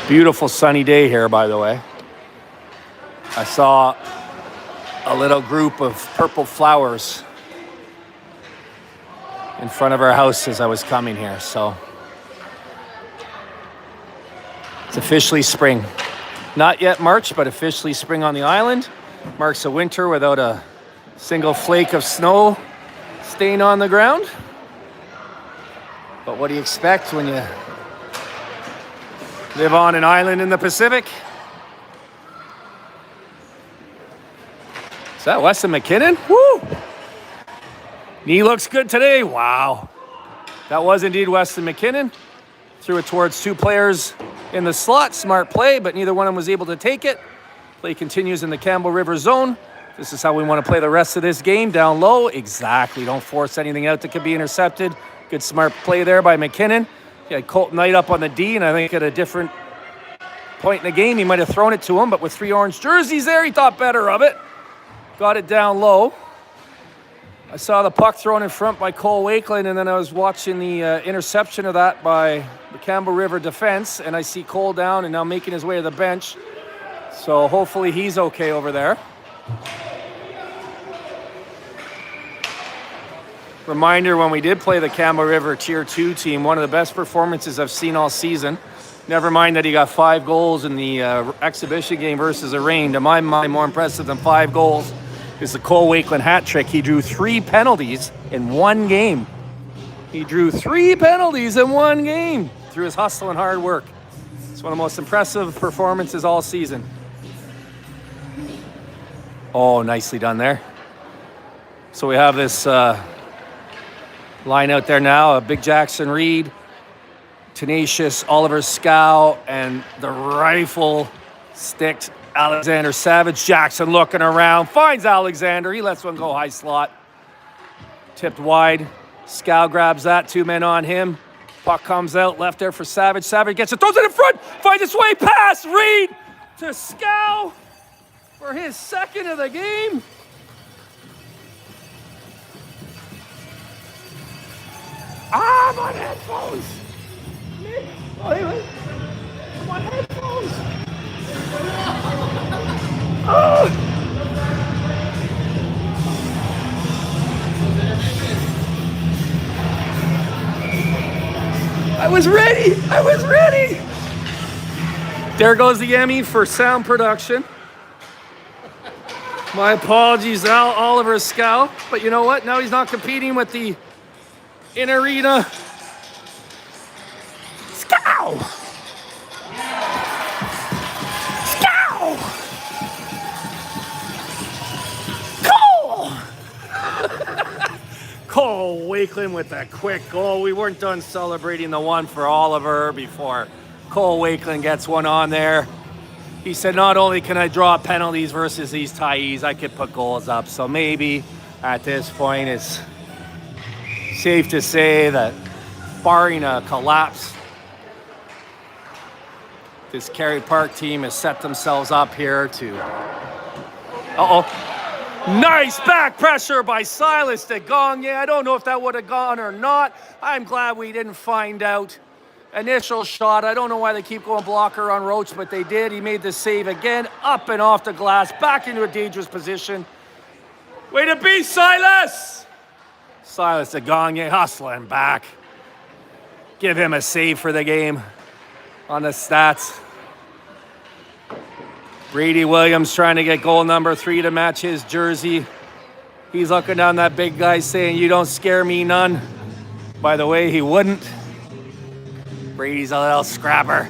Speaker 6: Beautiful sunny day here, by the way. I saw a little group of purple flowers in front of our house as I was coming here, so it's officially spring. Not yet March, but officially spring on the island. Marks a winter without a single flake of snow staying on the ground. But what do you expect when you live on an island in the Pacific? Is that Weston McKinnon? Woo! Knee looks good today. Wow. That was indeed Weston McKinnon. Threw it towards 2 players in the slot. Smart play, but neither one of them was able to take it. Play continues in the Campbell River zone. This is how we want to play the rest of this game. Down low. Exactly. Don't force anything out that could be intercepted. Good smart play there by McKinnon. He had Colt Knight up on the D, and I think at a different point in the game, he might have thrown it to him, but with 3 orange jerseys there, he thought better of it. Got it down low. I saw the puck thrown in front by Cole Wakeland, and then I was watching the interception of that by the Campbell River defense, and I see Cole down and now making his way to the bench. So hopefully he's okay over there. Reminder, when we did play the Campbell River Tier 2 team, one of the best performances I've seen all season. Never mind that he got 5 goals in the exhibition game versus the Reign. To my mind, more impressive than 5 goals is the Cole Wakeland hat trick. He drew 3 penalties in 1 game. He drew 3 penalties in 1 game through his hustle and hard work. It's one of the most impressive performances all season. Oh, nicely done there. So we have this line out there now, a Big Jackson Reed, tenacious Oliver Scow, and the rifle-sticked Alexander Savage. Jackson looking around, finds Alexander. He lets one go high slot. Tipped wide. Scow grabs that. 2 men on him. Puck comes out. Left there for Savage. Savage gets it. Throws it in front. Finds its way past. Reed to Scow for his second of the game. I'm on headphones. Wait. I'm on headphones. Oh. I was ready. There goes the Emmy for sound production. My apologies, Oliver Scow. But you know what? Now he's not competing with the in-arena Scow. Cole Wakeland with a quick goal. We weren't done celebrating the one for Oliver before Cole Wakeland gets one on there. He said, not only can I draw penalties versus these Thais, I could put goals up. So maybe at this point it's safe to say that barring a collapse, this Kerry Park team has set themselves up here to... Nice back pressure by Silas de Gagne. I don't know if that would have gone or not. I'm glad we didn't find out. Initial shot. I don't know why they keep going blocker on Roach, but they did. He made the save again. Up and off the glass. Back into a dangerous position. Way to be, Silas! Silas de Gagne hustling back. Give him a save for the game on the stats. Brady Williams trying to get goal number 3 to match his jersey. He's looking down that big guy saying, you don't scare me none. By the way, he wouldn't. Brady's a little scrapper.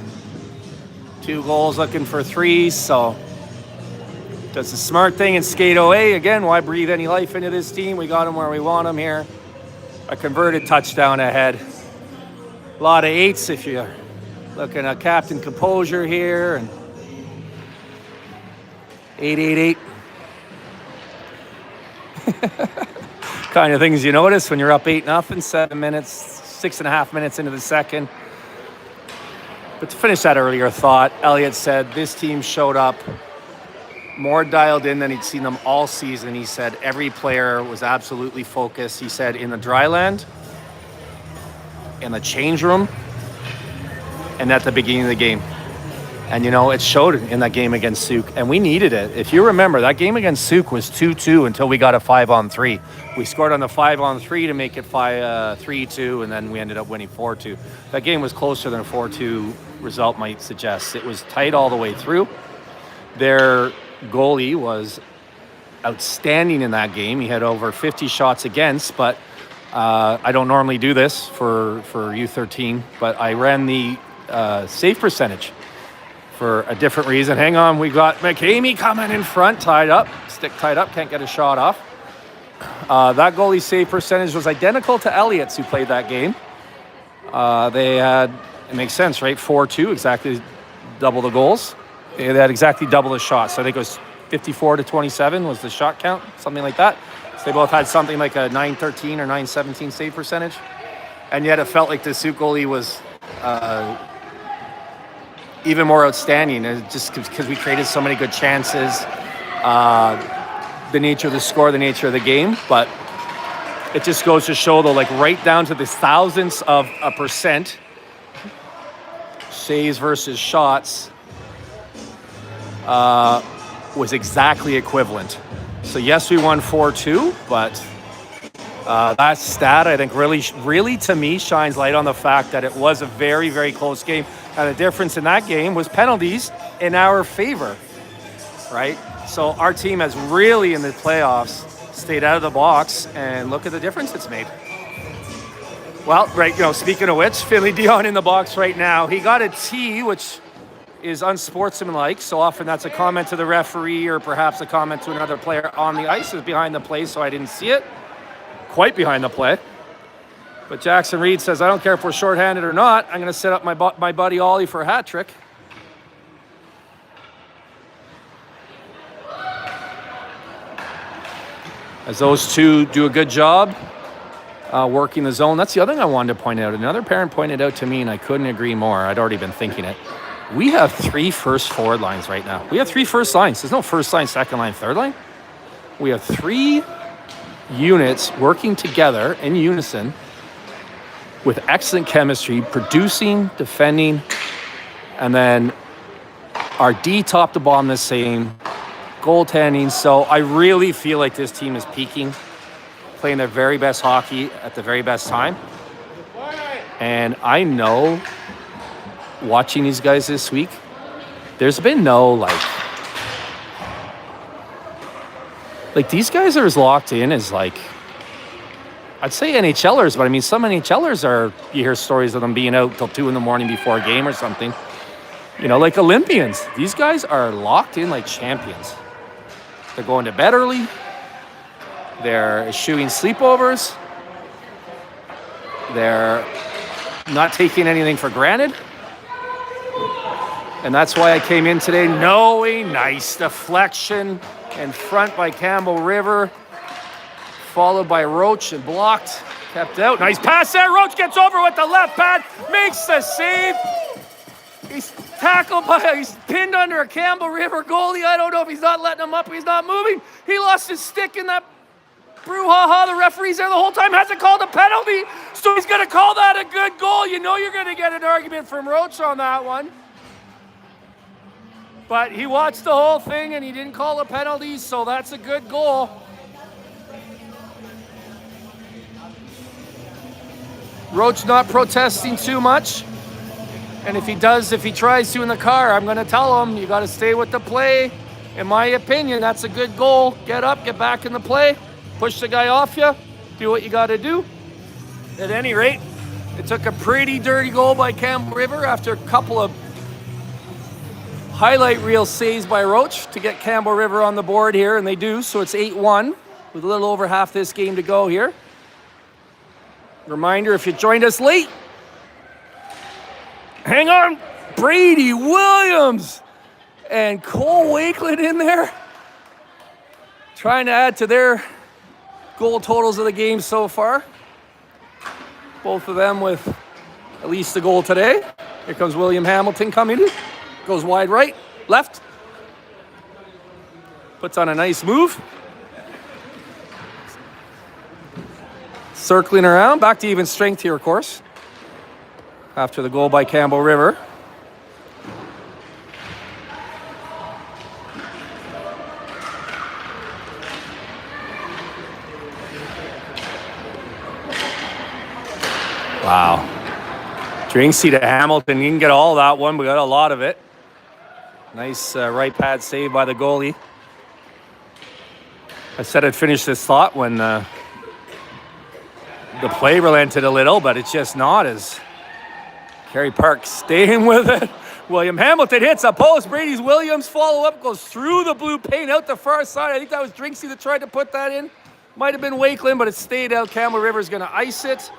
Speaker 6: 2 goals looking for 3, so does the smart thing and skate away. Again, why breathe any life into this team? We got him where we want him here. A converted touchdown ahead. A lot of 8s if you're looking at captain composure here. And 888. Kind of things you notice when you're up 8-0, 7 minutes, 6.5 minutes into the second. But to finish that earlier thought, Elliott said this team showed up more dialed in than he'd seen them all season. He said every player was absolutely focused. He said in the dry land, in the change room, and at the beginning of the game. And, you know, it showed in that game against Souk, and we needed it. If you remember, that game against Souk was 2-2 until we got a 5-on-3. We scored on the 5-on-3 to make it 3-2, and then we ended up winning 4-2. That game was closer than a 4-2 result might suggest. It was tight all the way through. Their goalie was outstanding in that game. He had over 50 shots against, but I don't normally do this for U13, but I ran the save percentage for a different reason. Hang on, we got McCamey coming in front, tied up, stick tied up, can't get a shot off. That goalie save percentage was identical to Elliott's, who played that game. They had, it makes sense, right? 4-2, exactly double the goals. They had exactly double the shots. So I think it was 54-27 was the shot count, something like that. So they both had something like a 9-13 or 9-17 save percentage. And yet it felt like the Souk goalie was even more outstanding, just because we created so many good chances. The nature of the score, the nature of the game, but it just goes to show, though, like right down to the thousandths of a percent, saves versus shots was exactly equivalent. So yes, we won 4-2, but that stat, I think, really to me shines light on the fact that it was a very, very close game. And the difference in that game was penalties in our favor, right? So our team has really, in the playoffs, stayed out of the box, and look at the difference it's made. Well, right, you know, speaking of which, Finley Dion in the box right now. He got a T, which is unsportsmanlike. So often that's a comment to the referee or perhaps a comment to another player on the ice. It was behind the play, so I didn't see it. Quite behind the play. But Jackson Reed says, I don't care if we're shorthanded or not. I'm going to set up my buddy Ollie for a hat trick. As those two do a good job working the zone. That's the other thing I wanted to point out. Another parent pointed out to me, and I couldn't agree more. I'd already been thinking it. We have 3 first forward lines right now. We have 3 first lines. There's no first line, second line, third line. We have 3 units working together in unison with excellent chemistry, producing, defending, and then our D top to bottom the same, goaltending. So I really feel like this team is peaking, playing their very best hockey at the very best time. And I know, watching these guys this week, there's been no like these guys are as locked in as like, I'd say NHLers, but I mean some NHLers are, you hear stories of them being out till 2 a.m. before a game or something. You know, like Olympians. These guys are locked in like champions. They're going to bed early. They're eschewing sleepovers. They're not taking anything for granted. And that's why I came in today knowing nice deflection in front by Campbell River, followed by Roach and blocked, kept out. Nice pass there. Roach gets over with the left pad, makes the save. He's tackled by, he's pinned under a Campbell River goalie. I don't know if he's not letting him up, he's not moving. He lost his stick in that brouhaha. The referee's there the whole time, hasn't called a penalty, so he's going to call that a good goal. You know you're going to get an argument from Roach on that one. But he watched the whole thing and he didn't call a penalty, so that's a good goal. Roach not protesting too much. And if he tries to in the car, I'm going to tell him, you got to stay with the play. In my opinion, that's a good goal. Get up, get back in the play, push the guy off you, do what you got to do. At any rate, it took a pretty dirty goal by Campbell River after a couple of highlight reel saves by Roach to get Campbell River on the board here, and they do. So it's 8-1 with a little over half this game to go here. Reminder, if you joined us late, hang on, Brady Williams and Cole Wakeland in there, trying to add to their goal totals of the game so far. Both of them with at least a goal today. Here comes William Hamilton coming in. Goes wide right, left. Puts on a nice move. Circling around, back to even strength here, of course. After the goal by Campbell River. Wow. Drinksy to Hamilton. You can get all that one. We got a lot of it. Nice right pad save by the goalie. I said I'd finish this thought when the play relented a little, but it's just not, as Kerry Park staying with it. William Hamilton hits a post. Brady's Williams follow-up goes through the blue paint out the far side. I think that was Drinksy that tried to put that in. Might have been Wakeland, but it stayed out. Campbell River's going to ice it.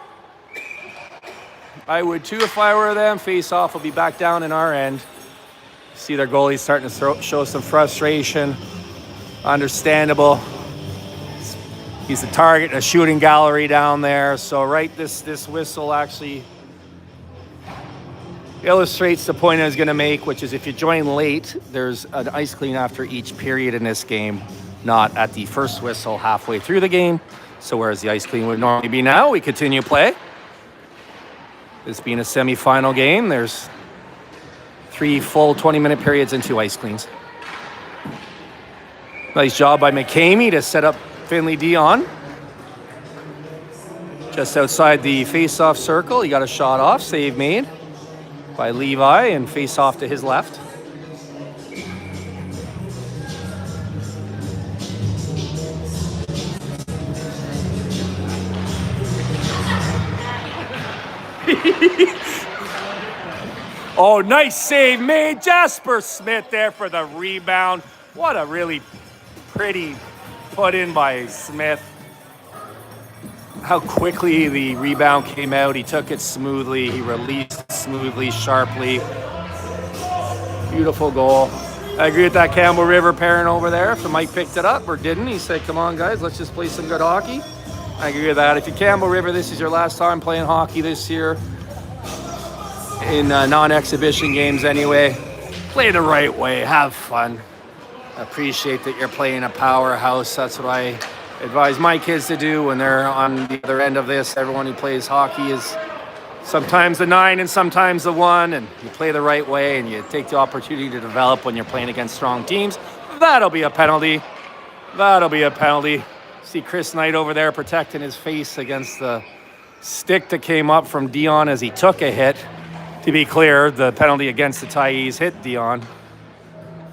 Speaker 6: I would too if I were them. Face-off will be back down in our end. See their goalies starting to show some frustration. Understandable. He's the target, a shooting gallery down there. So right, this whistle actually illustrates the point I was going to make, which is if you join late, there's an ice clean after each period in this game, not at the first whistle halfway through the game. So whereas the ice clean would normally be now, we continue play. This being a semifinal game, there's 3 full 20-minute periods and 2 ice cleans. Nice job by McCamey to set up Finley Dion. Just outside the face-off circle, he got a shot off, save made by Levi, and face-off to his left. Oh, nice save made. Jasper Smith there for the rebound. What a really pretty put in by Smith. How quickly the rebound came out. He took it smoothly. He released it smoothly, sharply. Beautiful goal. I agree with that Campbell River parent over there. If Mike picked it up or didn't, he said, come on, guys, let's just play some good hockey. I agree with that. If you Campbell River, this is your last time playing hockey this year, in non-exhibition games anyway, play the right way, have fun. Appreciate that you're playing a powerhouse. That's what I advise my kids to do when they're on the other end of this. Everyone who plays hockey is sometimes the 9 and sometimes the 1, and you play the right way and you take the opportunity to develop when you're playing against strong teams. That'll be a penalty. That'll be a penalty. See Chris Knight over there protecting his face against the stick that came up from Dion as he took a hit. To be clear, the penalty against the Thais hit Dion,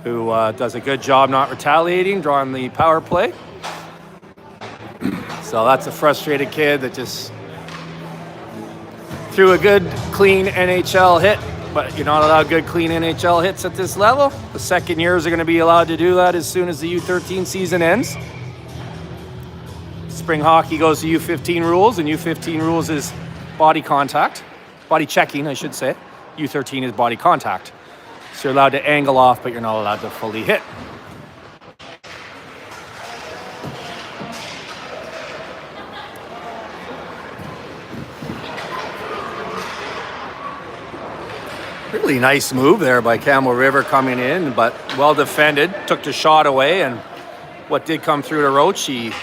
Speaker 6: who does a good job not retaliating, drawing the power play. So that's a frustrated kid that just threw a good, clean NHL hit, but you're not allowed good, clean NHL hits at this level. The second years are going to be allowed to do that as soon as the U13 season ends. Spring hockey goes to U15 rules, and U15 rules is body contact. Body checking, I should say. U13 is body contact. So you're allowed to angle off, but you're not allowed to fully hit. Really nice move there by Campbell River coming in, but well defended. Took the shot away, and what did come through to Roach, he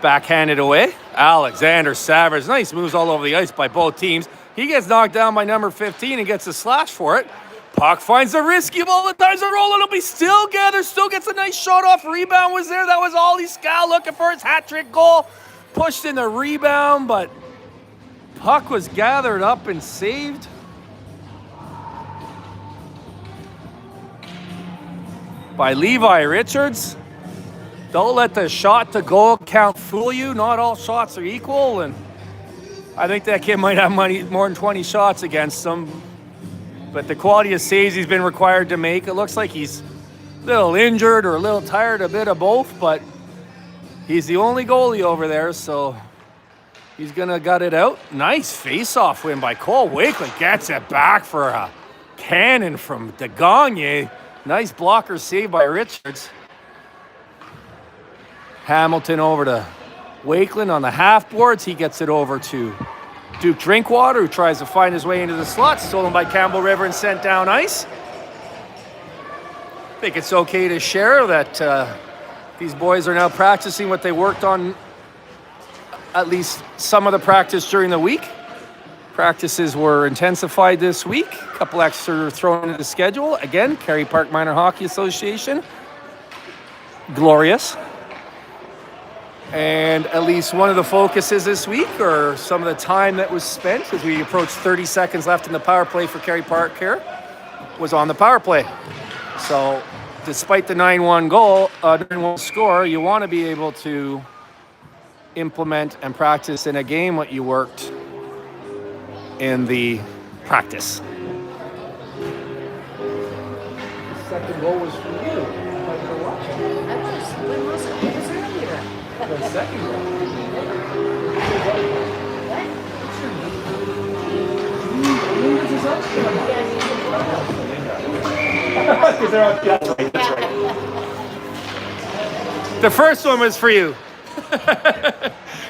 Speaker 6: backhanded away. Alexander Savage, nice moves all over the ice by both teams. He gets knocked down by number 15 and gets a slash for it. Puck finds the risky ball. The times are rolling. It'll be still gathered. Still gets a nice shot off. Rebound was there. That was Ollie Scal looking for his hat trick goal. Pushed in the rebound, but puck was gathered up and saved. By Levi Richards. Don't let the shot to goal count fool you. Not all shots are equal, and I think that kid might have more than 20 shots against him. But the quality of saves he's been required to make, it looks like he's a little injured or a little tired, a bit of both, but he's the only goalie over there, so he's gonna gut it out. Nice face-off win by Cole Wakeley. Gets it back for a cannon from Degagne. Nice blocker save by Richards. Hamilton over to Wakeland on the half boards. He gets it over to Duke Drinkwater, who tries to find his way into the slot. Stolen by Campbell River and sent down ice. I think it's okay to share that these boys are now practicing what they worked on at least some of the practice during the week. Practices were intensified this week. A couple extra thrown into the schedule. Again, Kerry Park Minor Hockey Association. Glorious. And at least one of the focuses this week, or some of the time that was spent as we approached 30 seconds left in the power play for Kerry Park here, was on the power play. So despite the 9-1 goal, 9-1 score, you want to be able to implement and practice in a game what you worked in the practice. The second goal was for you.
Speaker 3: When was it? It was earlier.
Speaker 6: The second goal. The first one was for you.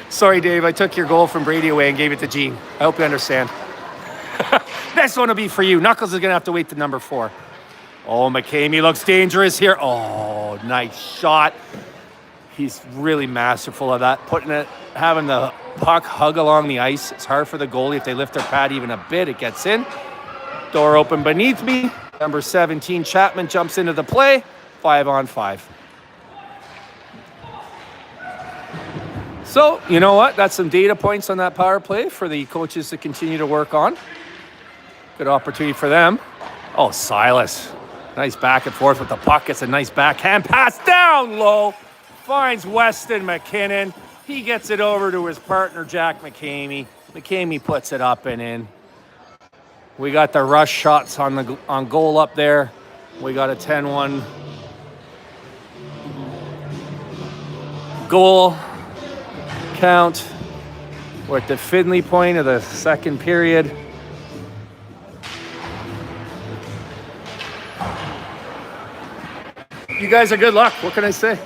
Speaker 6: Sorry, Dave, I took your goal from Brady away and gave it to Gene. I hope you understand. Next one will be for you. Knuckles is going to have to wait to number 4. Oh, McCamey looks dangerous here. Oh, nice shot. He's really masterful of that. Having the puck hug along the ice. It's hard for the goalie. If they lift their pad even a bit, it gets in. Door open beneath me. Number 17, Chapman, jumps into the play. 5-on-5. So, you know what? That's some data points on that power play for the coaches to continue to work on. Good opportunity for them. Oh, Silas. Nice back and forth with the puck. Gets a nice backhand pass down low. Finds Weston McKinnon. He gets it over to his partner, Jack McCamey. McCamey puts it up and in. We got the rush shots on goal up there. We got a 10-1 goal count. We're at the Finley point of the second period. You guys are good luck. What can I say?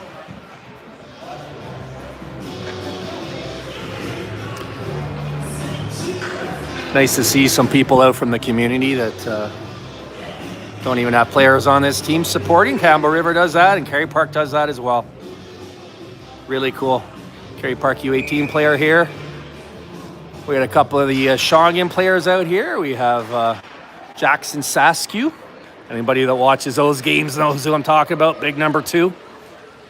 Speaker 6: Nice to see some people out from the community that don't even have players on this team supporting. Campbell River does that, and Kerry Park does that as well. Really cool. Kerry Park U13 player here. We got a couple of the Shawinigan players out here. We have Jackson Saskew. Anybody that watches those games knows who I'm talking about. Big number 2.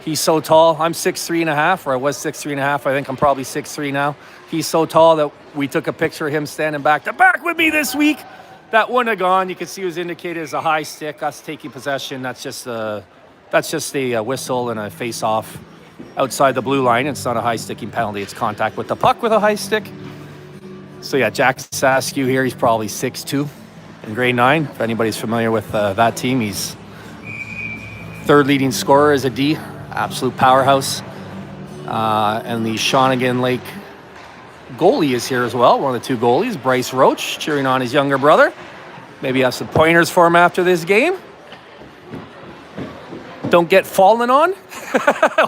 Speaker 6: He's so tall. I'm 6'3.5", or I was 6'3.5". I think I'm probably 6'3" now. He's so tall that we took a picture of him standing back to back with me this week. That wouldn't have gone. You can see it was indicated as a high stick. Us taking possession. That's just a whistle and a face-off outside the blue line. It's not a high sticking penalty. It's contact with the puck with a high stick. So yeah, Jackson Saskew here. He's probably 6'2" in grade 9. If anybody's familiar with that team, he's third leading scorer as a D. Absolute powerhouse. And the Shawinigan Lake goalie is here as well. One of the 2 goalies, Bryce Roach, cheering on his younger brother. Maybe have some pointers for him after this game. Don't get fallen on.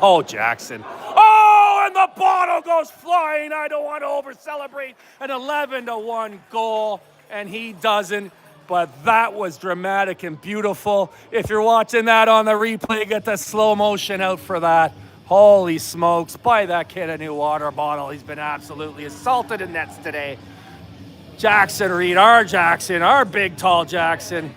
Speaker 6: Oh, Jackson. Oh, and the bottle goes flying. I don't want to over-celebrate an 11-1 goal, and he doesn't. But that was dramatic and beautiful. If you're watching that on the replay, get the slow motion out for that. Holy smokes, buy that kid a new water bottle. He's been absolutely assaulted in nets today. Jackson Reed, our big, tall Jackson.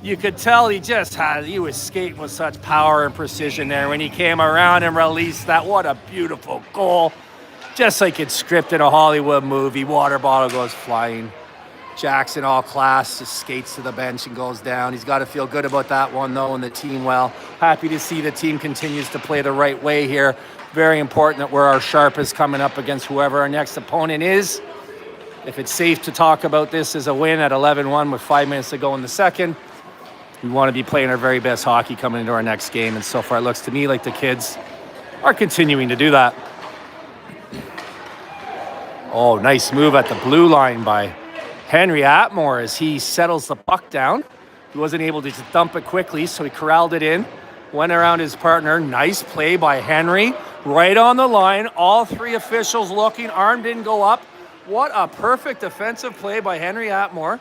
Speaker 6: You could tell he was skating with such power and precision there when he came around and released that. What a beautiful goal. Just like it's scripted in a Hollywood movie. Water bottle goes flying. Jackson, all class, just skates to the bench and goes down. He's got to feel good about that one, though, and the team well. Happy to see the team continues to play the right way here. Very important that we're our sharpest coming up against whoever our next opponent is. If it's safe to talk about this as a win at 11-1 with 5 minutes to go in the second, we want to be playing our very best hockey coming into our next game, and so far it looks to me like the kids are continuing to do that. Oh, nice move at the blue line by Henry Atmore as he settles the puck down. He wasn't able to just dump it quickly, so he corralled it in, went around his partner. Nice play by Henry, right on the line. All 3 officials looking, arm didn't go up. What a perfect defensive play by Henry Atmore.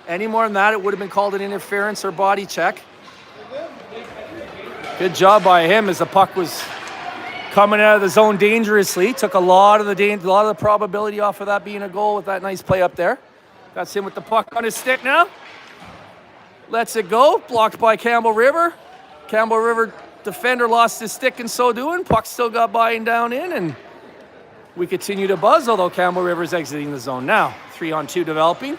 Speaker 6: Any more than that, it would have been called an interference or body check. Good job by him as the puck was coming out of the zone dangerously. Took a lot of the probability off of that being a goal with that nice play up there. That's him with the puck on his stick now. Lets it go. Blocked by Campbell River. Campbell River defender lost his stick in so doing. Puck still got by and down in, and we continue to buzz, although Campbell River's exiting the zone now. 3-on-2 developing.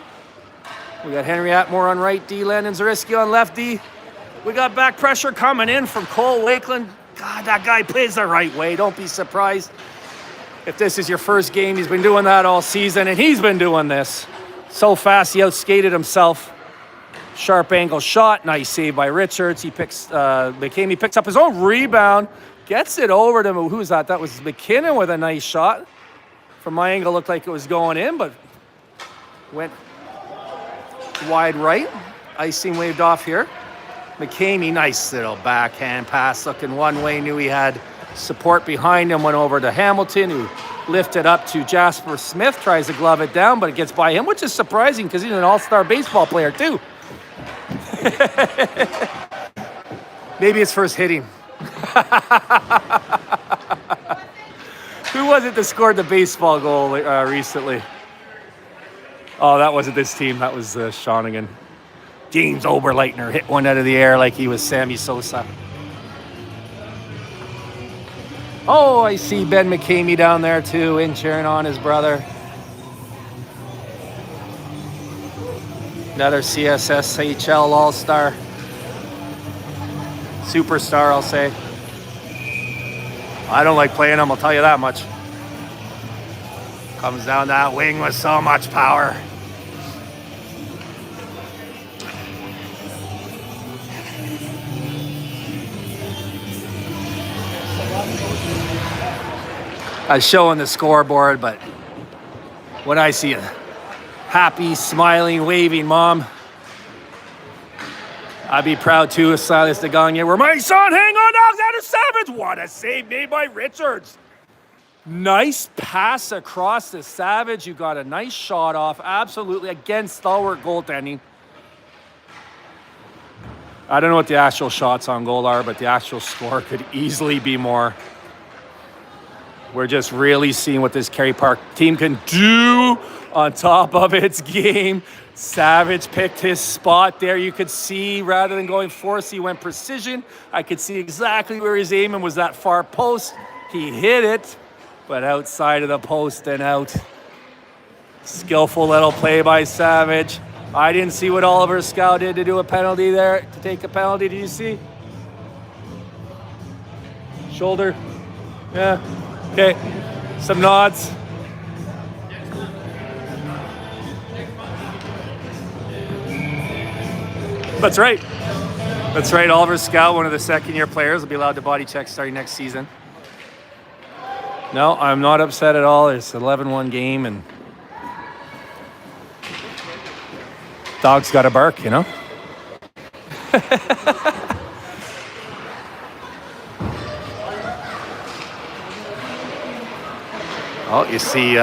Speaker 6: We got Henry Atmore on right D, Landon Zariski on left D. We got back pressure coming in from Cole Wakeland. God, that guy plays the right way. Don't be surprised if this is your first game. He's been doing that all season, and he's been doing this. So fast, he outskated himself. Sharp angle shot, nice save by Richards. He picks up his own rebound, gets it over to who was that? That was McKinnon with a nice shot. From my angle, looked like it was going in, but went wide right. Icing waved off here. McCamey, nice little backhand pass, looking one way, knew he had support behind him, went over to Hamilton, who lifted up to Jasper Smith, tries to glove it down, but it gets by him, which is surprising because he's an all-star baseball player too. Maybe it's first hitting. Who was it that scored the baseball goal recently? Oh, that wasn't this team. That was Shawinigan. James Oberleitner hit one out of the air like he was Sammy Sosa. Oh, I see Ben McCamey down there too, in cheering on his brother. Another CSSHL All-Star. Superstar, I'll say. I don't like playing him, I'll tell you that much. Comes down that wing with so much power. I was showing the scoreboard, but when I see a happy, smiling, waving mom, I'd be proud too of Silas DeGagne. Where my son, hang on, Alexander Savage. What a save made by Richards. Nice pass across to Savage. You got a nice shot off. Absolutely. Again, stalwart goaltending. I don't know what the actual shots on goal are, but the actual score could easily be more. We're just really seeing what this Kerry Park team can do on top of its game. Savage picked his spot there. You could see, rather than going force, he went precision. I could see exactly where his aiming was, that far post. He hit it, but outside of the post and out. Skillful little play by Savage. I didn't see what Oliver Scow did to do a penalty there, to take a penalty. Did you see? Shoulder. Yeah. Okay. Some nods. That's right. That's right. Oliver Scow, one of the second-year players, will be allowed to body check starting next season. No, I'm not upset at all. It's an 11-1 game, and dog's got to bark, you know? Oh, you see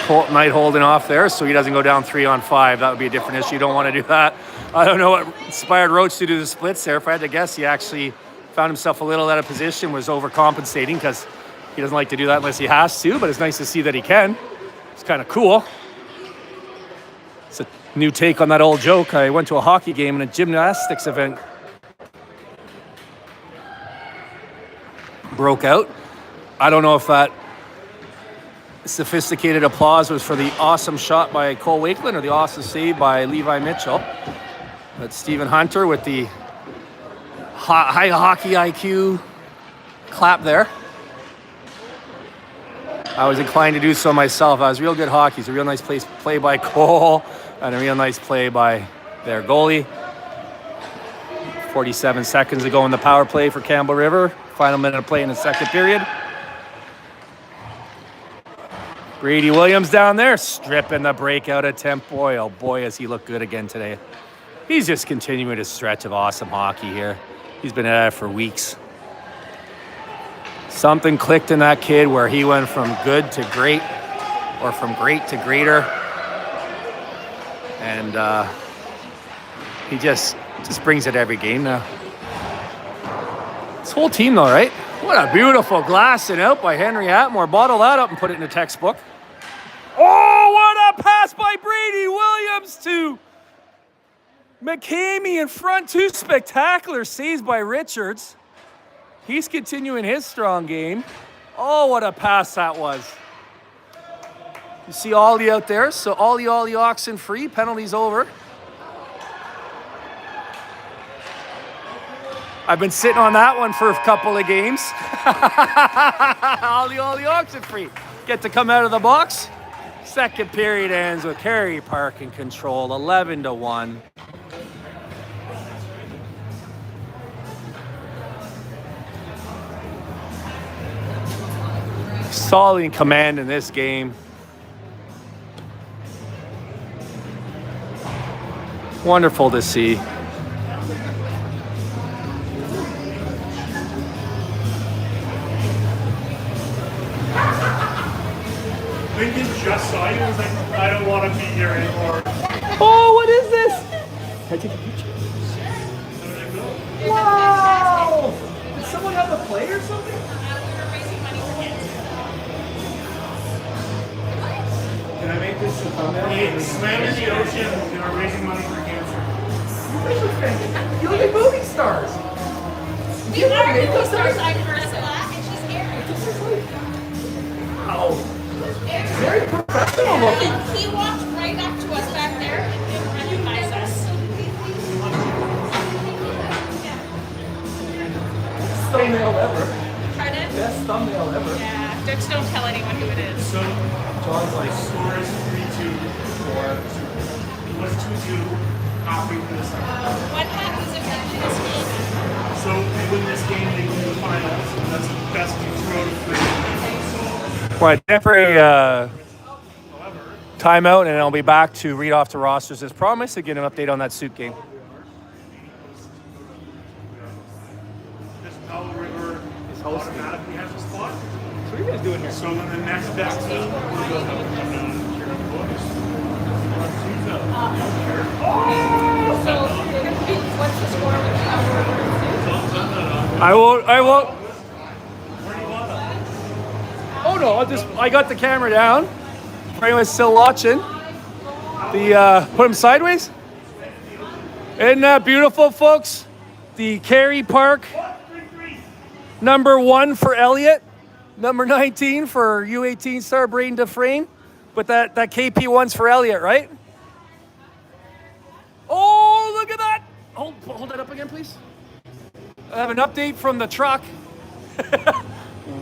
Speaker 6: Colt Knight holding off there so he doesn't go down 3-on-5. That would be a different issue. You don't want to do that. I don't know what inspired Roach to do the splits there. If I had to guess, he actually found himself a little out of position, was overcompensating because he doesn't like to do that unless he has to, but it's nice to see that he can. It's kind of cool. It's a new take on that old joke. I went to a hockey game and a gymnastics event broke out. I don't know if that sophisticated applause was for the awesome shot by Cole Wakeland or the awesome save by Levi Mitchell. But Stephen Hunter with the high hockey IQ clap there. I was inclined to do so myself. That was real good hockey. It's a real nice play by Cole and a real nice play by their goalie. 47 seconds to go in the power play for Campbell River. Final minute of play in the second period. Brady Williams down there, stripping the breakout attempt. Boy, oh boy, has he looked good again today. He's just continuing a stretch of awesome hockey here. He's been at it for weeks. Something clicked in that kid where he went from good to great, or from great to greater. And he just brings it every game now. This whole team though, right? What a beautiful glassing out by Henry Atmore. Bottle that up and put it in the textbook. Oh, what a pass by Brady Williams to McCamey in front. Two spectacular saves by Richards. He's continuing his strong game. Oh, what a pass that was. You see Ollie out there. So Ollie oxen free. Penalty's over. I've been sitting on that one for a couple of games. Ollie oxen free. Get to come out of the box. Second period ends with Kerry Park in control, 11-1. Solid command in this game. Wonderful to see.
Speaker 1: Lincoln just saw you and was like, I don't want to be here anymore.
Speaker 6: Oh, what is this? Can I take a picture? Wow! Did someone have a play or something? Can I make this a thumbnail?
Speaker 1: We swam in the ocean and are raising money for cancer.
Speaker 6: You guys are fantastic. You look like movie stars.
Speaker 3: We are movie stars. I'm Ursula, and she's Erin.
Speaker 6: This is like, wow. Very professional looking.
Speaker 3: He walked right up to us back there and didn't recognize us.
Speaker 6: Best thumbnail ever.
Speaker 3: Pardon?
Speaker 6: Best thumbnail ever.
Speaker 3: Yeah, just don't tell anyone who it is.
Speaker 1: So,
Speaker 6: John's like,
Speaker 1: score is 3-2 for, it was 2-2 halfway through the second.
Speaker 3: What happens if they win this game?
Speaker 1: So, they win this game, they win the finals, and that's the best you throw to 3.
Speaker 6: well, temporary timeout, and I'll be back to read off the rosters as promised to get an update on that suit game.
Speaker 1: This Powell River automatically has a spot.
Speaker 6: So what are you guys doing
Speaker 1: So then the next best team will go
Speaker 3: What's the score with
Speaker 6: I won't. Oh no, I got the camera down. If anyone's still watching. Put him sideways. Isn't that beautiful, folks? The Kerry Park. Number 1 for Elliot. Number 19 for U13 star Braden Dufresne. But that KP1's for Elliot, right? Oh, look at that. Hold that up again, please. I have an update from the truck.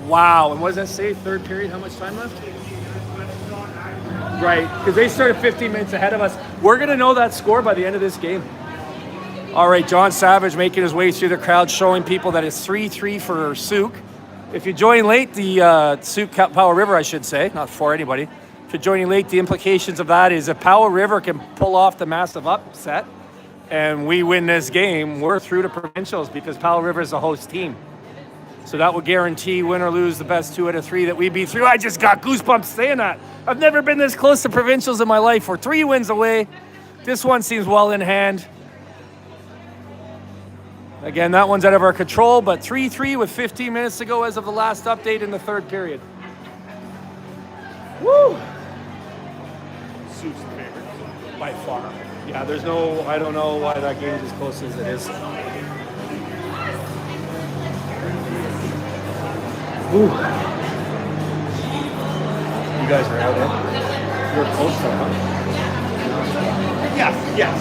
Speaker 6: Wow, and what does that say? Third period, how much time left? Right, because they started 15 minutes ahead of us. We're going to know that score by the end of this game. All right, John Savage making his way through the crowd, showing people that it's 3-3 for Souk. If you join late, the Souk Powell River, I should say, not for anybody. If you're joining late, the implications of that is if Powell River can pull off the massive upset and we win this game, we're through to provincials because Powell River is the host team. So that would guarantee win or lose the best 2 out of 3 that we'd be through. I just got goosebumps saying that. I've never been this close to provincials in my life. We're 3 wins away. This one seems well in hand. Again, that one's out of our control, but 3-3 with 15 minutes to go as of the last update in the third period. Woo!
Speaker 1: Soup's the favorite.
Speaker 6: By far. Yeah, I don't know why that game is as close as it is. Ooh. You guys are out, eh? You're close though, huh?
Speaker 1: Yes.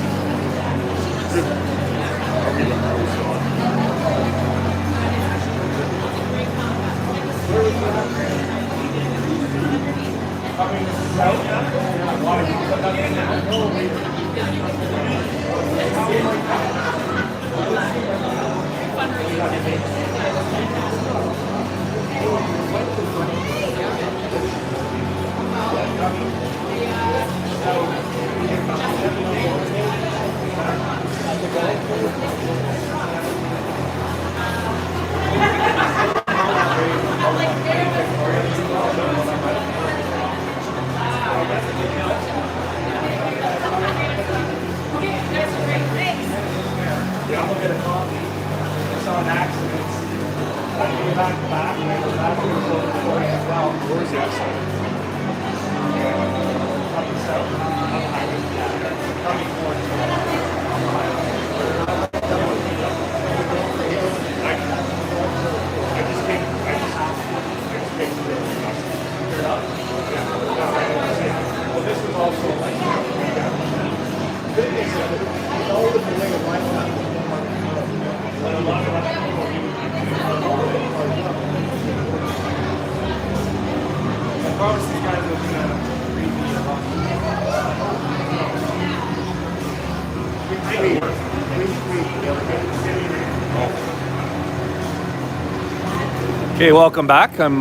Speaker 6: Okay, welcome back. I'm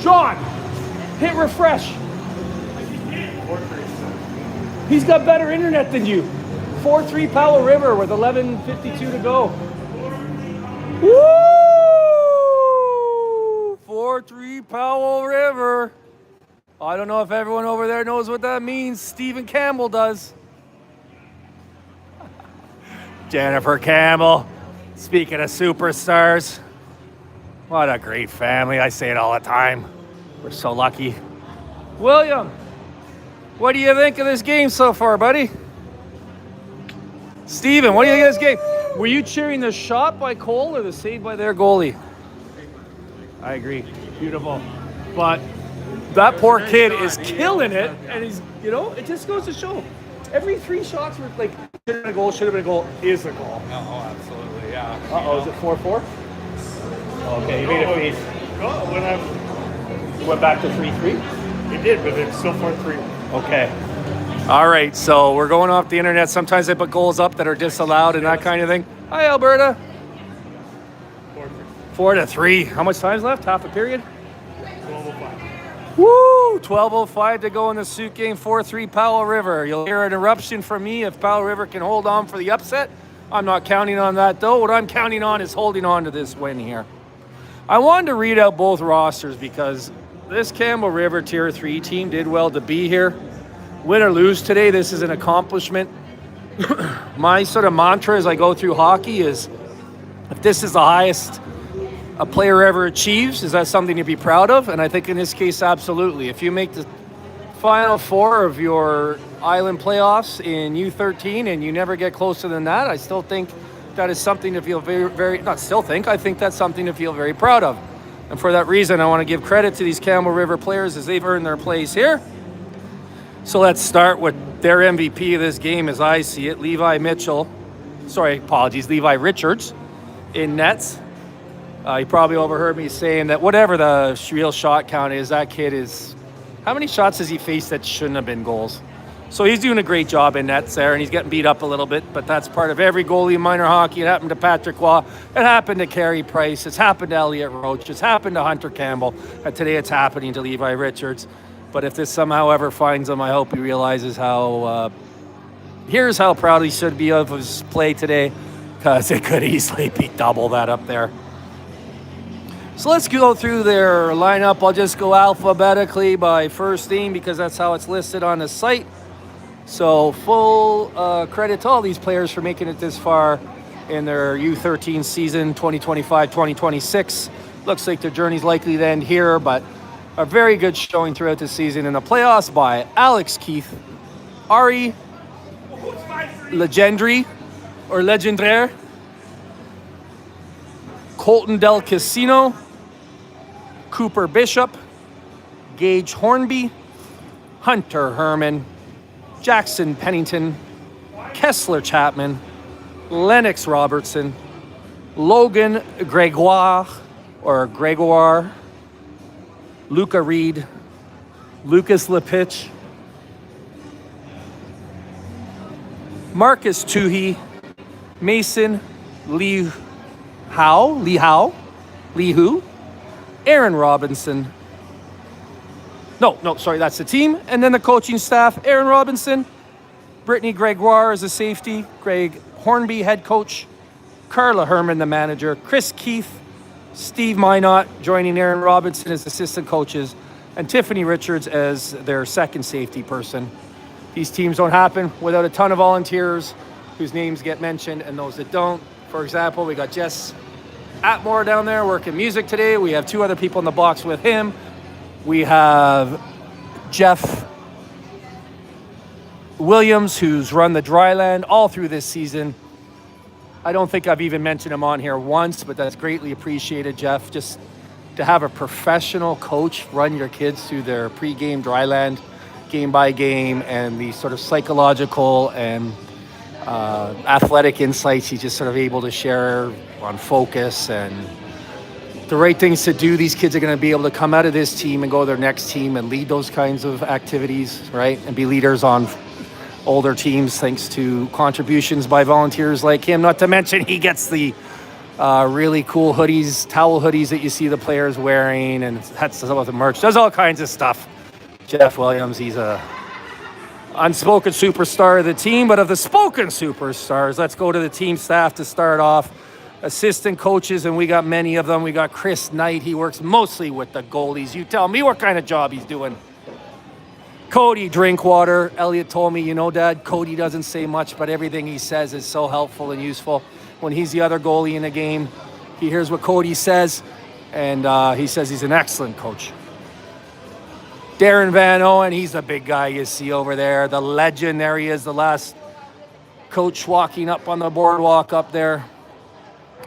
Speaker 6: John, hit refresh. He's got better internet than you. 4-3 Powell River with 11:52 to go. Woo! 4-3 Powell River. I don't know if everyone over there knows what that means. Stephen Campbell does. Jennifer Campbell. Speaking of superstars, what a great family. I say it all the time. We're so lucky. William, what do you think of this game so far, buddy? Steven, what do you think of this game? Were you cheering the shot by Cole or the save by their goalie? I agree. Beautiful. But that poor kid is killing it, and he's, it just goes to show. Every 3 shots were like, should have been a goal, should have been a goal, is a goal.
Speaker 5: Oh, absolutely, yeah.
Speaker 6: Uh-oh, is it 4-4? Okay, you made a face. You went back to 3-3?
Speaker 1: It did, but it's still 4-3.
Speaker 6: Okay. All right, so we're going off the internet. Sometimes they put goals up that are disallowed and that kind of thing. Hi, Alberta. 4-3. How much time's left? Half a period?
Speaker 1: 12:05.
Speaker 6: Woo! 12:05 to go in the Souk game. 4-3 Powell River. You'll hear an eruption from me if Powell River can hold on for the upset. I'm not counting on that, though. What I'm counting on is holding on to this win here. I wanted to read out both rosters because this Campbell River Tier 3 team did well to be here. Win or lose today, this is an accomplishment. My sort of mantra as I go through hockey is, if this is the highest a player ever achieves, is that something to be proud of? And I think in this case, absolutely. If you make the Final Four of your island playoffs in U13 and you never get closer than that, I still think that is something to feel I think that's something to feel very proud of. And for that reason, I want to give credit to these Campbell River players as they've earned their place here. So let's start with their MVP of this game as I see it, Levi Richards in nets. You probably overheard me saying that whatever the real shot count is, that kid is, how many shots has he faced that shouldn't have been goals? So he's doing a great job in nets there, and he's getting beat up a little bit, but that's part of every goalie in minor hockey. It happened to Patrick Waugh. It happened to Kerry Price. It's happened to Elliot Roach. It's happened to Hunter Campbell. And today it's happening to Levi Richards. But if this somehow ever finds him, I hope he realizes here's how proud he should be of his play today, because it could easily be double that up there. So let's go through their lineup. I'll just go alphabetically by first name because that's how it's listed on the site. So full credit to all these players for making it this far in their U13 season, 2025-2026. Looks like their journey's likely to end here, but a very good showing throughout the season in the playoffs by Alex Keith, Ari Legendary, Colton Del Casino, Cooper Bishop, Gage Hornby, Hunter Herman, Jackson Pennington, Kessler Chapman, Lennox Robertson, Logan Gregoire, Luca Reed, Lucas Lepich, Marcus Tuhi, Mason Lee Hu, Aaron Robinson. Sorry, that's the team. And then the coaching staff, Aaron Robinson, Brittany Gregoire as a safety, Greg Hornby, head coach, Carla Herman, the manager, Chris Keith, Steve Minot joining Aaron Robinson as assistant coaches, and Tiffany Richards as their second safety person. These teams don't happen without a ton of volunteers whose names get mentioned and those that don't. For example, we got Jess Atmore down there working music today. We have two other people in the box with him. We have Jeff Williams, who's run the dryland all through this season. I don't think I've even mentioned him on here once, but that's greatly appreciated, Jeff. Just to have a professional coach run your kids through their pregame dryland, game by game, and the sort of psychological and athletic insights he's just sort of able to share on focus and the right things to do. These kids are going to be able to come out of this team and go to their next team and lead those kinds of activities, right? And be leaders on older teams thanks to contributions by volunteers like him. Not to mention he gets the really cool hoodies, towel hoodies that you see the players wearing, and that's some of the merch. Does all kinds of stuff. Jeff Williams, he's a unspoken superstar of the team, but of the spoken superstars, let's go to the team staff to start off. Assistant coaches, and we got many of them. We got Chris Knight. He works mostly with the goalies. You tell me what kind of job he's doing. Cody Drinkwater. Elliot told me, Dad, Cody doesn't say much, but everything he says is so helpful and useful. When he's the other goalie in a game, he hears what Cody says, and he says he's an excellent coach. Darren Van Owen, he's the big guy you see over there. The legend, there he is, the last coach walking up on the boardwalk up there.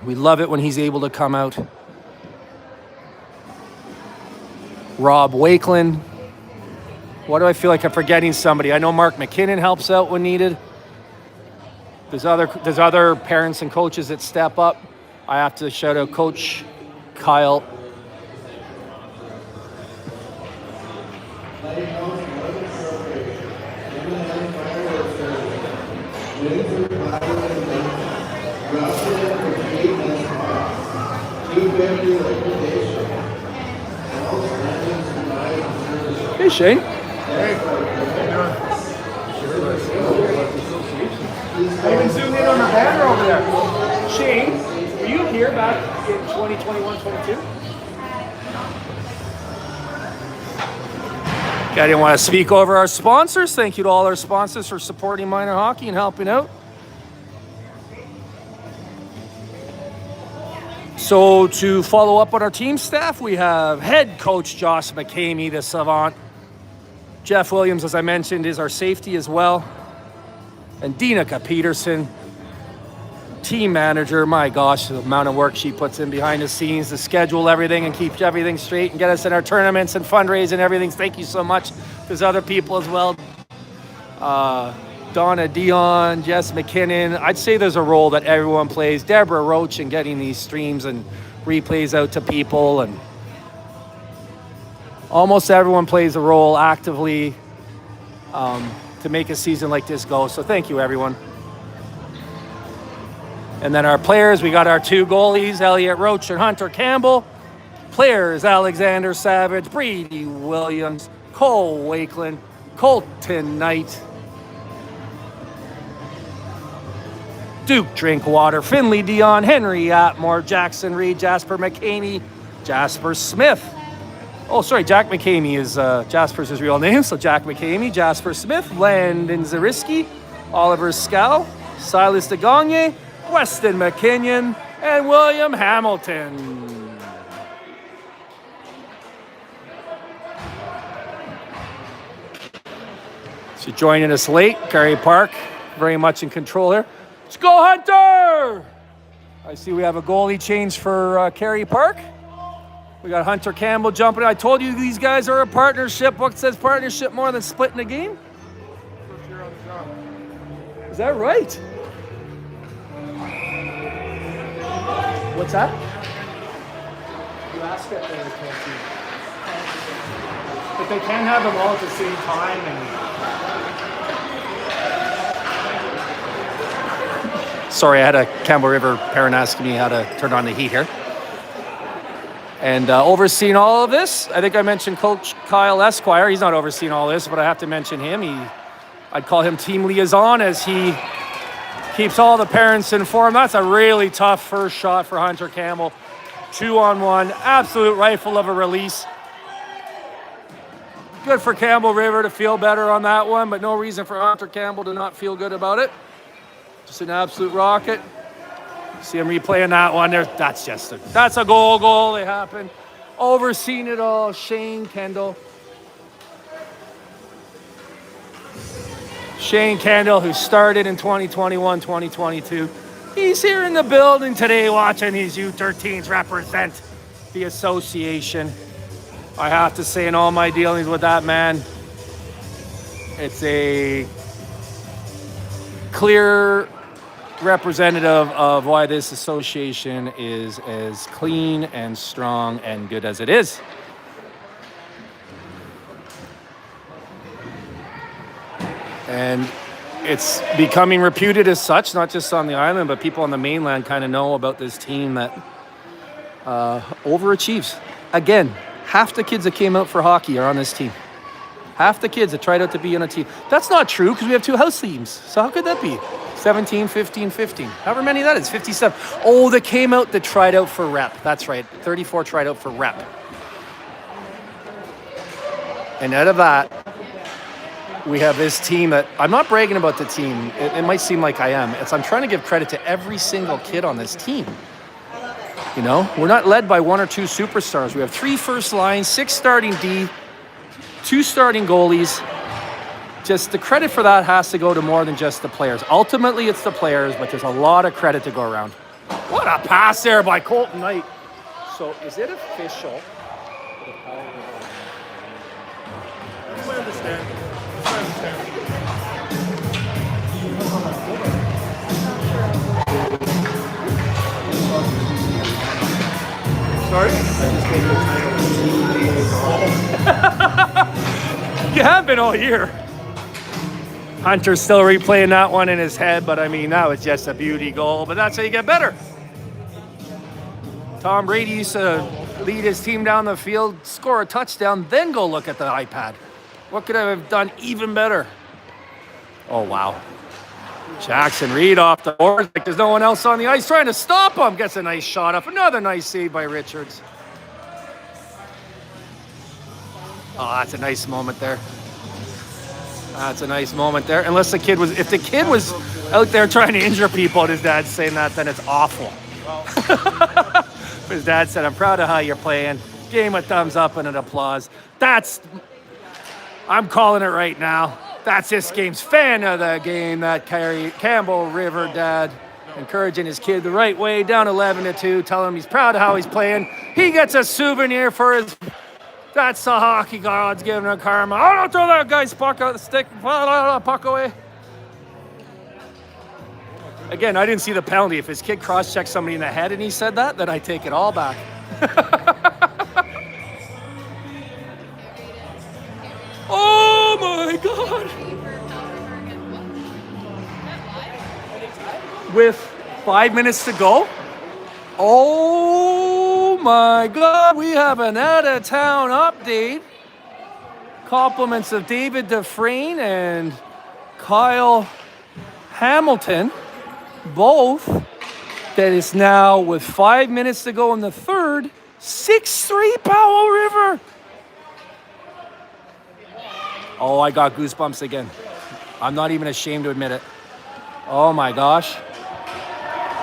Speaker 6: We love it when he's able to come out. Rob Wakeland. Why do I feel like I'm forgetting somebody? I know Mark McKinnon helps out when needed. There's other parents and coaches that step up. I have to shout out Coach Kyle. Hey, Shane.
Speaker 1: Hey. I even zoomed in on the banner over there.
Speaker 6: Shane, were you here back in 2021-22? I didn't want to speak over our sponsors. Thank you to all our sponsors for supporting minor hockey and helping out. So to follow up on our team staff, we have head coach Josh McCamey, the savant. Jeff Williams, as I mentioned, is our safety as well. And Dinika Peterson, team manager. My gosh, the amount of work she puts in behind the scenes to schedule everything and keep everything straight and get us in our tournaments and fundraising and everything. Thank you so much. There's other people as well. Donna Dion, Jess McKinnon. I'd say there's a role that everyone plays. Deborah Roach in getting these streams and replays out to people. And almost everyone plays a role actively to make a season like this go. So thank you, everyone. And then our players, we got our two goalies, Elliot Roach and Hunter Campbell. Players, Alexander Savage, Brady Williams, Cole Wakeland, Colton Knight, Duke Drinkwater, Finley Dion, Henry Atmore, Jackson Reed, Jasper McCamey, Jasper Smith. Oh, sorry, Jack McCamey is Jasper's his real name, so Jack McCamey, Jasper Smith, Landon Zariski, Oliver Scow, Silas DeGagne, Weston McKinnon, and William Hamilton. So joining us late, Kerry Park, very much in control here. Let's go, Hunter! I see we have a goalie change for Kerry Park. We got Hunter Campbell jumping in. I told you these guys are a partnership. What says partnership more than splitting a game?
Speaker 1: First year on the job.
Speaker 6: Is that right? What's that? You asked it, they can't see. But they can't have them all at the same time. And sorry, I had a Campbell River parent asking me how to turn on the heat here. And overseeing all of this, I think I mentioned Coach Kyle Esquire. He's not overseeing all this, but I have to mention him. I'd call him team liaison as he keeps all the parents informed. That's a really tough first shot for Hunter Campbell. 2-on-1, absolute rifle of a release. Good for Campbell River to feel better on that one, but no reason for Hunter Campbell to not feel good about it. Just an absolute rocket. See him replaying that one there. That's a goal. It happened. Overseeing it all, Shane Kendall. Shane Kendall, who started in 2021, 2022. He's here in the building today watching these U13s represent the association. I have to say, in all my dealings with that man, it's a clear representative of why this association is as clean and strong and good as it is. And it's becoming reputed as such, not just on the island, but people on the mainland kind of know about this team that overachieves. Again, half the kids that came out for hockey are on this team. Half the kids that tried out to be on a team. That's not true because we have two house teams. So how could that be? 17, 15, 15. However many that is, 57. Oh, that came out that tried out for rep. That's right, 34 tried out for rep. And out of that, we have this team that, I'm not bragging about the team. It might seem like I am. I'm trying to give credit to every single kid on this team. You know, we're not led by one or two superstars. We have 3 first lines, 6 starting D, 2 starting goalies. Just the credit for that has to go to more than just the players. Ultimately, it's the players, but there's a lot of credit to go around. What a pass there by Colton Knight. So is it official?
Speaker 1: That's my understanding. Sorry? I just gave you a title.
Speaker 6: You have been all year. Hunter's still replaying that one in his head, but I mean, that was just a beauty goal, but that's how you get better. Tom Brady used to lead his team down the field, score a touchdown, then go look at the iPad. What could I have done even better? Oh, wow. Jackson Reed off the board like there's no one else on the ice trying to stop him. Gets a nice shot up. Another nice save by Richards. Oh, that's a nice moment there. That's a nice moment there. Unless the kid was, if the kid was out there trying to injure people and his dad's saying that, then it's awful. But his dad said, I'm proud of how you're playing. Gave him a thumbs up and an applause. I'm calling it right now. That's this game's fan of the game, that Kerry, Campbell River dad, encouraging his kid the right way, down 11-2, telling him he's proud of how he's playing. He gets a souvenir for his... That's the hockey gods giving him karma. Oh, don't throw that guy's puck out the stick. Puck away. Again, I didn't see the penalty. If his kid cross-checked somebody in the head and he said that, then I take it all back. Oh my God! With 5 minutes to go. Oh my God, we have an out-of-town update. Compliments of David Dufresne and Kyle Hamilton, both. That is now, with 5 minutes to go in the third, 6-3 Powell River. Oh, I got goosebumps again. I'm not even ashamed to admit it. Oh my gosh.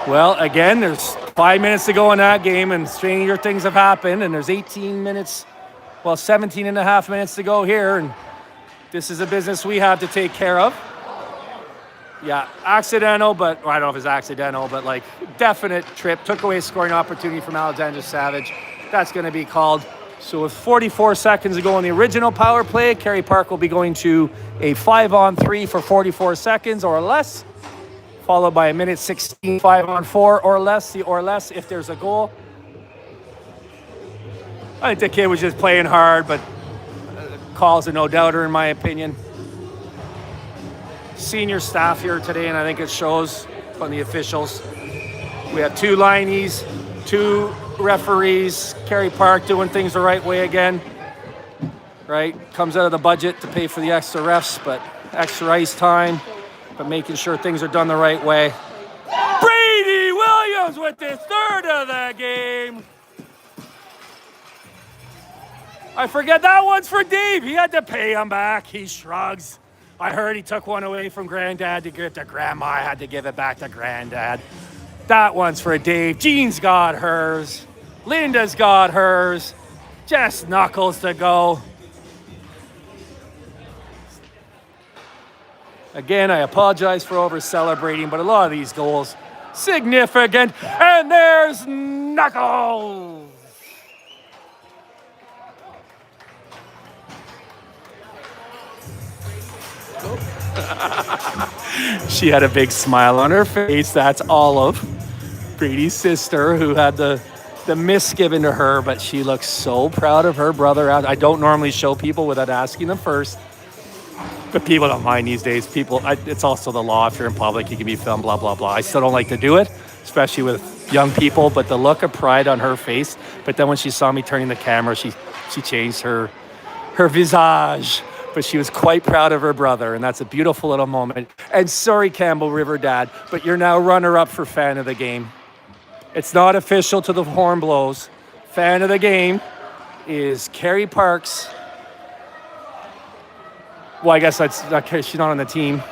Speaker 6: Well, again, there's 5 minutes to go in that game, and stranger things have happened, and there's 17 and a half minutes to go here, and this is a business we have to take care of. Yeah, accidental, but I don't know if it's accidental, but like definite trip. Took away a scoring opportunity from Alexander Savage. That's going to be called. So with 44 seconds to go in the original power play, Kerry Park will be going to a 5-on-3 for 44 seconds or less, followed by a minute 16, 5-on-4 or less, the or less if there's a goal. I think the kid was just playing hard, but calls a no-doubter in my opinion. Senior staff here today, and I think it shows on the officials. We have 2 lineys, 2 referees, Kerry Park doing things the right way again. Right? Comes out of the budget to pay for the extra refs, but extra ice time, but making sure things are done the right way. Brady Williams with his third of the game. I forget that one's for Dave. He had to pay him back. He shrugs. I heard he took one away from Granddad to give to Grandma. I had to give it back to Granddad. That one's for Dave. Jean's got hers. Linda's got hers. Just knuckles to go. Again, I apologize for over-celebrating, but a lot of these goals, significant. And there's Knuckles. She had a big smile on her face. That's Olive, Brady's sister, who had the miss given to her, but she looks so proud of her brother. I don't normally show people without asking them first, but people don't mind these days. It's also the law. If you're in public, you can be filmed, blah, blah, blah. I still don't like to do it, especially with young people, but the look of pride on her face. But then when she saw me turning the camera, she changed her visage. But she was quite proud of her brother, and that's a beautiful little moment. And sorry, Campbell River Dad, but you're now runner-up for fan of the game. It's not official till the horn blows. Fan of the game is Kerry Parks. Well, I guess that's not, she's not on the team.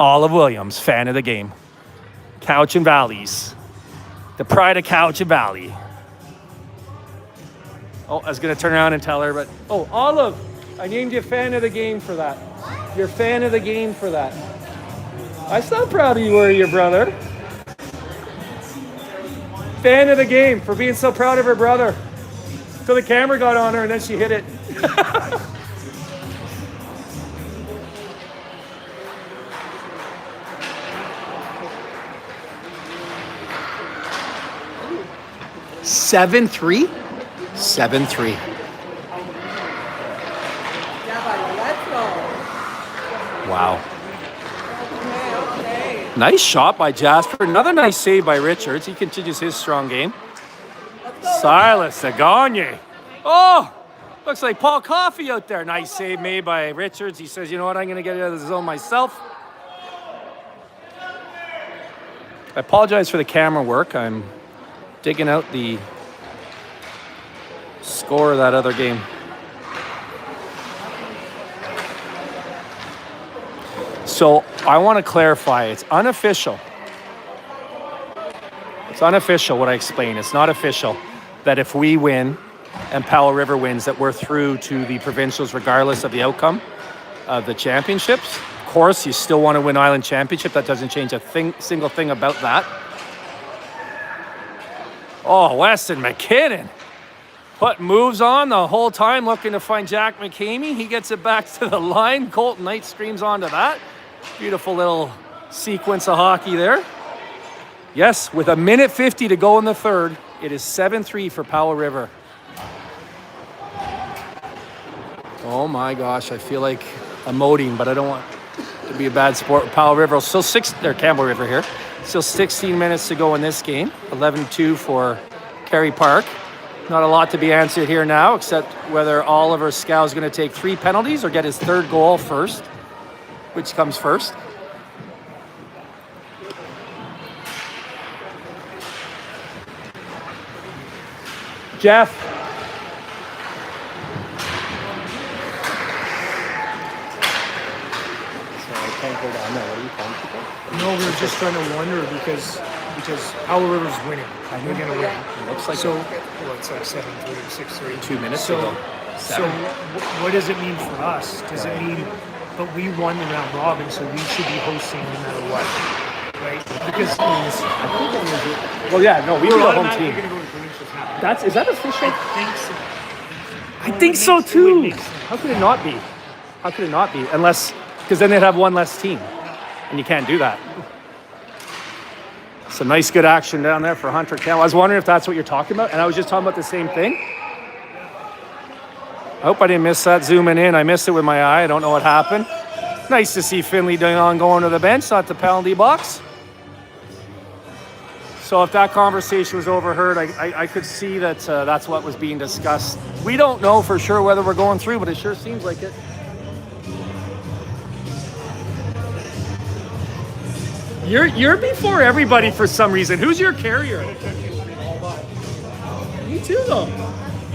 Speaker 6: Olive Williams, fan of the game. Couch and Valleys. The pride of Couch and Valley. Oh, I was going to turn around and tell her, but... Oh, Olive, I named you fan of the game for that. You're fan of the game for that. I'm so proud of you or your brother. Fan of the game for being so proud of her brother. So the camera got on her and then she hit it. (7-3) 7-3.
Speaker 3: Yeah, buddy, let's go.
Speaker 6: Wow.
Speaker 3: Okay.
Speaker 6: Nice shot by Jasper. Another nice save by Richards. He continues his strong game. Silas Gagne. Oh, looks like Paul Coffey out there. Nice save made by Richards. He says, you know what, I'm going to get out of the zone myself. I apologize for the camera work. I'm digging out the score of that other game? So I want to clarify, it's unofficial. It's unofficial what I explained. It's not official that if we win and Powell River wins, that we're through to the provincials regardless of the outcome of the championships. Of course, you still want to win Island Championship. That doesn't change a single thing about that. Oh, Weston McKinnon putting moves on the whole time, looking to find Jack McCamey. He gets it back to the line. Colton Knight streams onto that. Beautiful little sequence of hockey there. Yes, with 1:50 to go in the third, it is 7-3 for Powell River. Oh my gosh, I feel like emoting, but I don't want to be a bad sport. Powell River, still Campbell River here. Still 16 minutes to go in this game. 11-2 for Kerry Park. Not a lot to be answered here now, except whether Oliver Scow is going to take 3 penalties or get his third goal first. Which comes first? Jeff.
Speaker 7: No, we were just trying to wonder because Powell River's winning. We're gonna win.
Speaker 6: It looks like
Speaker 7: So well, it's like 7-3, 6-3.
Speaker 6: 2 minutes
Speaker 7: So,
Speaker 6: ago.
Speaker 7: so what does it mean for us? Does it mean? But we won the round robin, so we should be hosting no matter what, right? Because
Speaker 6: Well, yeah, no, we were the home
Speaker 7: automatically
Speaker 6: team.
Speaker 7: gonna go to provincials now.
Speaker 6: Is that official?
Speaker 7: I think so.
Speaker 6: I think so
Speaker 7: It would
Speaker 6: too.
Speaker 7: make sense.
Speaker 6: How could it not be? How could it not be? Unless, because then they'd have one less team, and you can't do that. Some nice, good action down there for Hunter Campbell. I was wondering if that's what you're talking about, and I was just talking about the same thing. I hope I didn't miss that zooming in. I missed it with my eye. I don't know what happened. Nice to see Finley going to the bench, not the penalty box. So if that conversation was overheard, I could see that that's what was being discussed. We don't know for sure whether we're going through, but it sure seems like it. You're before everybody for some reason. Who's your carrier? Me too, though.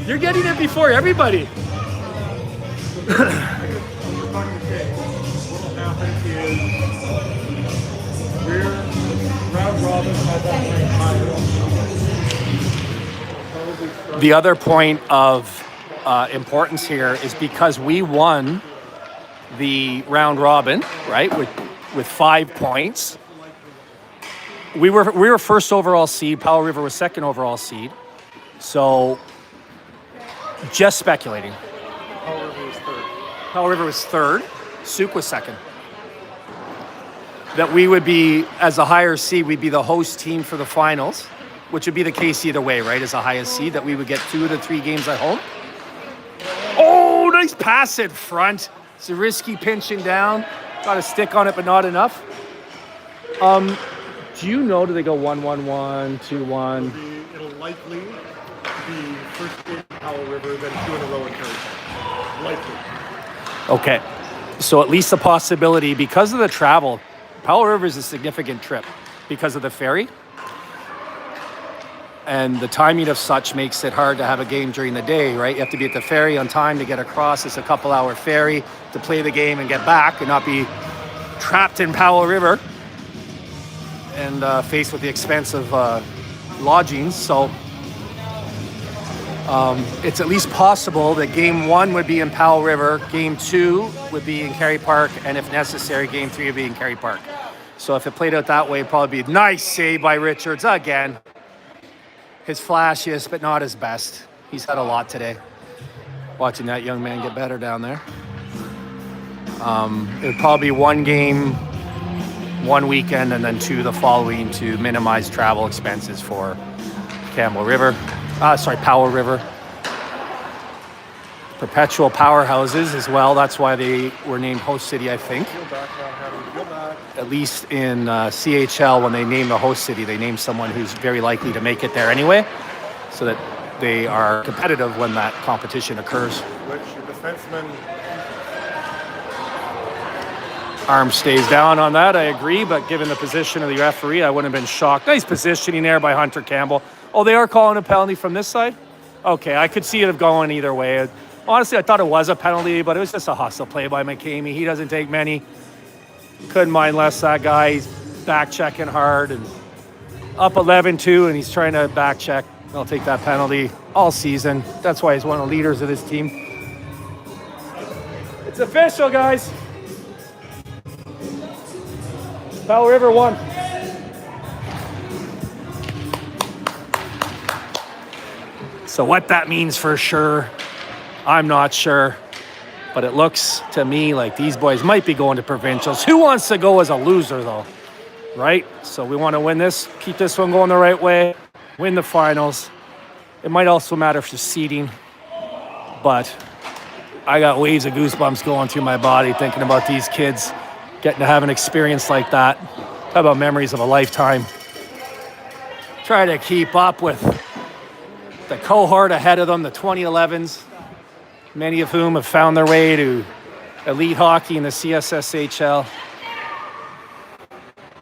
Speaker 6: You're getting it before everybody.
Speaker 1: What will happen is we're round robin at that point.
Speaker 6: The other point of importance here is because we won the round robin, right, with 5 points. We were first overall seed. Powell River was second overall seed. So, just speculating. Powell River was third. Souk was second. That we would be, as a higher seed, we'd be the host team for the finals, which would be the case either way, right? As the highest seed, that we would get 2 of the 3 games at home. Oh, nice pass in front. Zarisky pinching down. Got a stick on it, but not enough. Do you know, do they go 1-1-1, 2-1?
Speaker 1: It'll likely be first game Powell River, then 2 in a row in Kerry. Likely.
Speaker 6: Okay. So at least a possibility, because of the travel, Powell River is a significant trip because of the ferry. And the timing of such makes it hard to have a game during the day, right? You have to be at the ferry on time to get across. It's a couple-hour ferry to play the game and get back and not be trapped in Powell River and faced with the expense of lodgings. So it's at least possible that game 1 would be in Powell River, game 2 would be in Kerry Park, and if necessary, game 3 would be in Kerry Park. So if it played out that way, it'd probably be a nice save by Richards again. His flashiest, but not his best. He's had a lot today. Watching that young man get better down there. It would probably be 1 game, 1 weekend, and then 2 the following to minimize travel expenses for Powell River. Perpetual powerhouses as well. That's why they were named host city, I think. At least in CHL, when they name the host city, they name someone who's very likely to make it there anyway, so that they are competitive when that competition occurs.
Speaker 1: Which your defenseman.
Speaker 6: Arm stays down on that, I agree, but given the position of the referee, I wouldn't have been shocked. Nice positioning there by Hunter Campbell. Oh, they are calling a penalty from this side? Okay, I could see it have gone either way. Honestly, I thought it was a penalty, but it was just a hustle play by McCamey. He doesn't take many. Couldn't mind less that guy. He's back checking hard and up 11-2, and he's trying to back check. I'll take that penalty all season. That's why he's one of the leaders of this team. It's official, guys. Powell River won. So what that means for sure, I'm not sure. But it looks to me like these boys might be going to provincials. Who wants to go as a loser, though? Right? So we want to win this, keep this one going the right way, win the finals. It might also matter for seeding. But I got waves of goosebumps going through my body thinking about these kids getting to have an experience like that. Talk about memories of a lifetime. Try to keep up with the cohort ahead of them, the 2011s, many of whom have found their way to elite hockey in the CSSHL.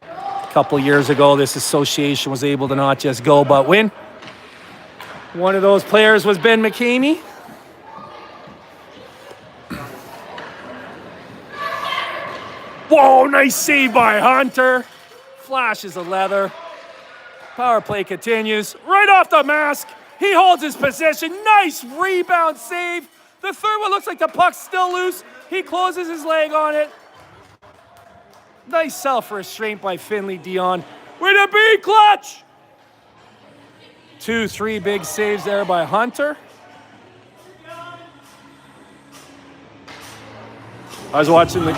Speaker 6: A couple years ago, this association was able to not just go but win. One of those players was Ben McCamey. Whoa, nice save by Hunter. Flashes of leather. Power play continues. Right off the mask. He holds his position. Nice rebound save. The third one looks like the puck's still loose. He closes his leg on it. Nice self-restraint by Finley Dion. Way to be clutch! 2-3 big saves there by Hunter. I was watching the...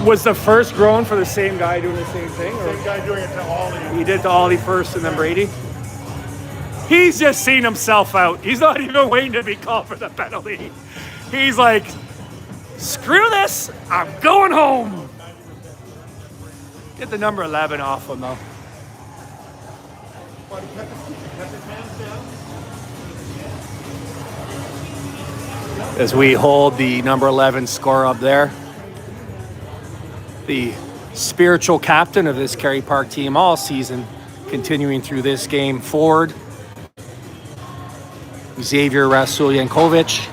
Speaker 6: Was the first groan for the same guy doing the same thing?
Speaker 4: Same guy doing it to Ollie.
Speaker 6: He did to Ollie first and then Brady? He's just seen himself out. He's not even waiting to be called for the penalty. He's like, screw this, I'm going home. Get the number 11 off him, though. As we hold the number 11 score up there. The spiritual captain of this Kerry Park team all season, continuing through this game forward. Xavier Rasulyankovic.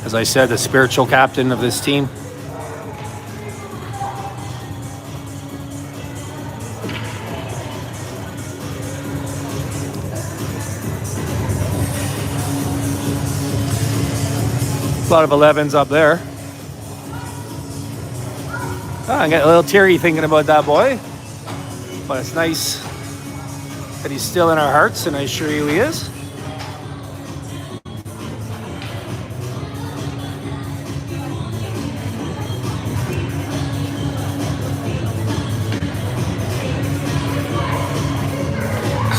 Speaker 6: As I said, the spiritual captain of this team. A lot of 11s up there. I got a little teary thinking about that boy. But it's nice that he's still in our hearts, and I assure you he is.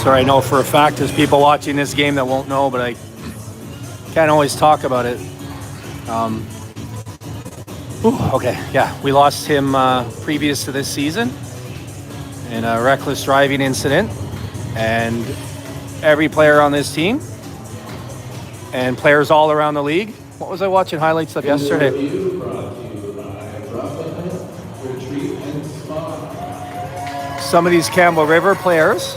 Speaker 6: So I know for a fact there's people watching this game that won't know, but I can't always talk about it. Okay, yeah, we lost him previous to this season in a reckless driving incident, and every player on this team and players all around the league. What was I watching highlights of yesterday? Some of these Campbell River players.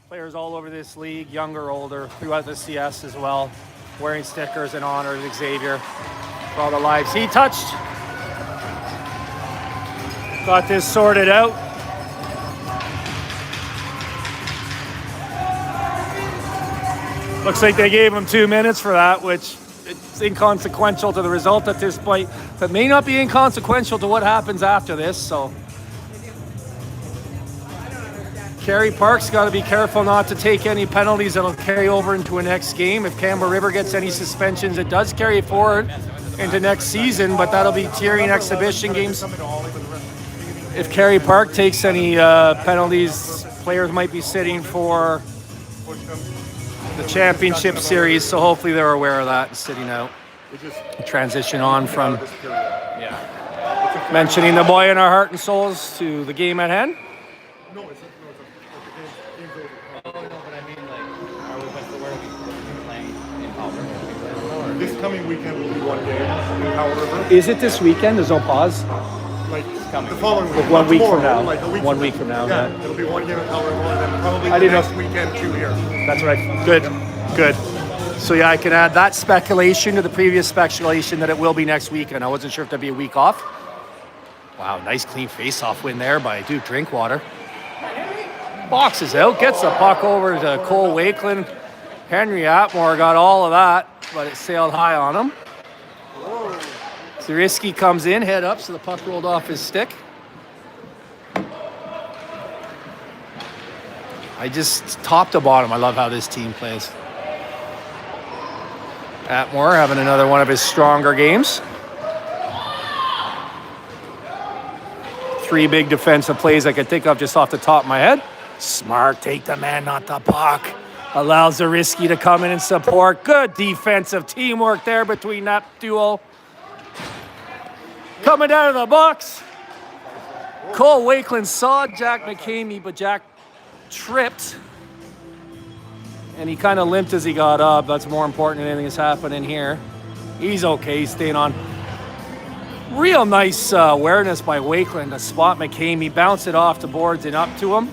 Speaker 6: Players all over this league, young or older, throughout the CS as well, wearing stickers in honor of Xavier for all the lives he touched. Got this sorted out. Looks like they gave him 2 minutes for that, which it's inconsequential to the result at this point, but may not be inconsequential to what happens after this, so. Kerry Park's got to be careful not to take any penalties that'll carry over into a next game. If Campbell River gets any suspensions, it does carry forward into next season, but that'll be tiering exhibition games. If Kerry Park takes any penalties, players might be sitting for the championship series, so hopefully they're aware of that and sitting out. Transition on from mentioning the boy in our heart and souls to the game at hand.
Speaker 4: coming weekend will be one game in Powell River.
Speaker 6: Is it this weekend? There's no pause?
Speaker 4: Like the following week.
Speaker 6: Like 1
Speaker 4: not
Speaker 6: week from
Speaker 4: tomorrow,
Speaker 6: now.
Speaker 4: Like a week
Speaker 6: 1 week from now.
Speaker 4: Yeah,
Speaker 6: Yeah.
Speaker 4: it'll be one game in Powell River, and then probably
Speaker 6: I
Speaker 4: the
Speaker 6: didn't
Speaker 4: next
Speaker 6: know.
Speaker 4: weekend 2 here.
Speaker 6: That's right. Good. Good. So yeah, I can add that speculation to the previous speculation that it will be next weekend. I wasn't sure if there'd be a week off. Wow, nice clean face-off win there by Duke Drinkwater. Boxes out, gets the puck over to Cole Wakeland. Henry Atmore got all of that, but it sailed high on him. Zariski comes in, head up, so the puck rolled off his stick. I just, top to bottom, I love how this team plays. Atmore having another one of his stronger games. 3 big defensive plays I could think of just off the top of my head. Smart, take the man, not the puck. Allows Zariski to come in and support. Good defensive teamwork there between that duo. Coming out of the box. Cole Wakeland saw Jack McCamey, but Jack tripped. And he kind of limped as he got up. That's more important than anything that's happening here. He's okay, he's staying on. Real nice awareness by Wakeland to spot McCamey, bounce it off the boards and up to him.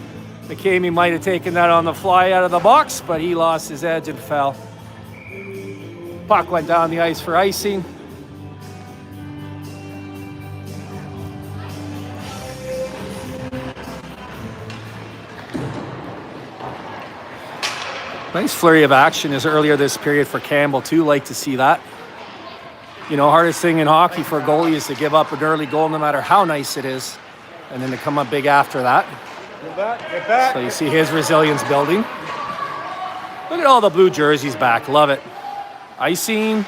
Speaker 6: McCamey might have taken that on the fly out of the box, but he lost his edge and fell. Puck went down the ice for icing. Nice flurry of action is earlier this period for Campbell too. Like to see that. You know, hardest thing in hockey for a goalie is to give up an early goal no matter how nice it is, and then to come up big after that.
Speaker 4: Get back.
Speaker 6: So you see his resilience building. Look at all the blue jerseys back. Love it. Icing.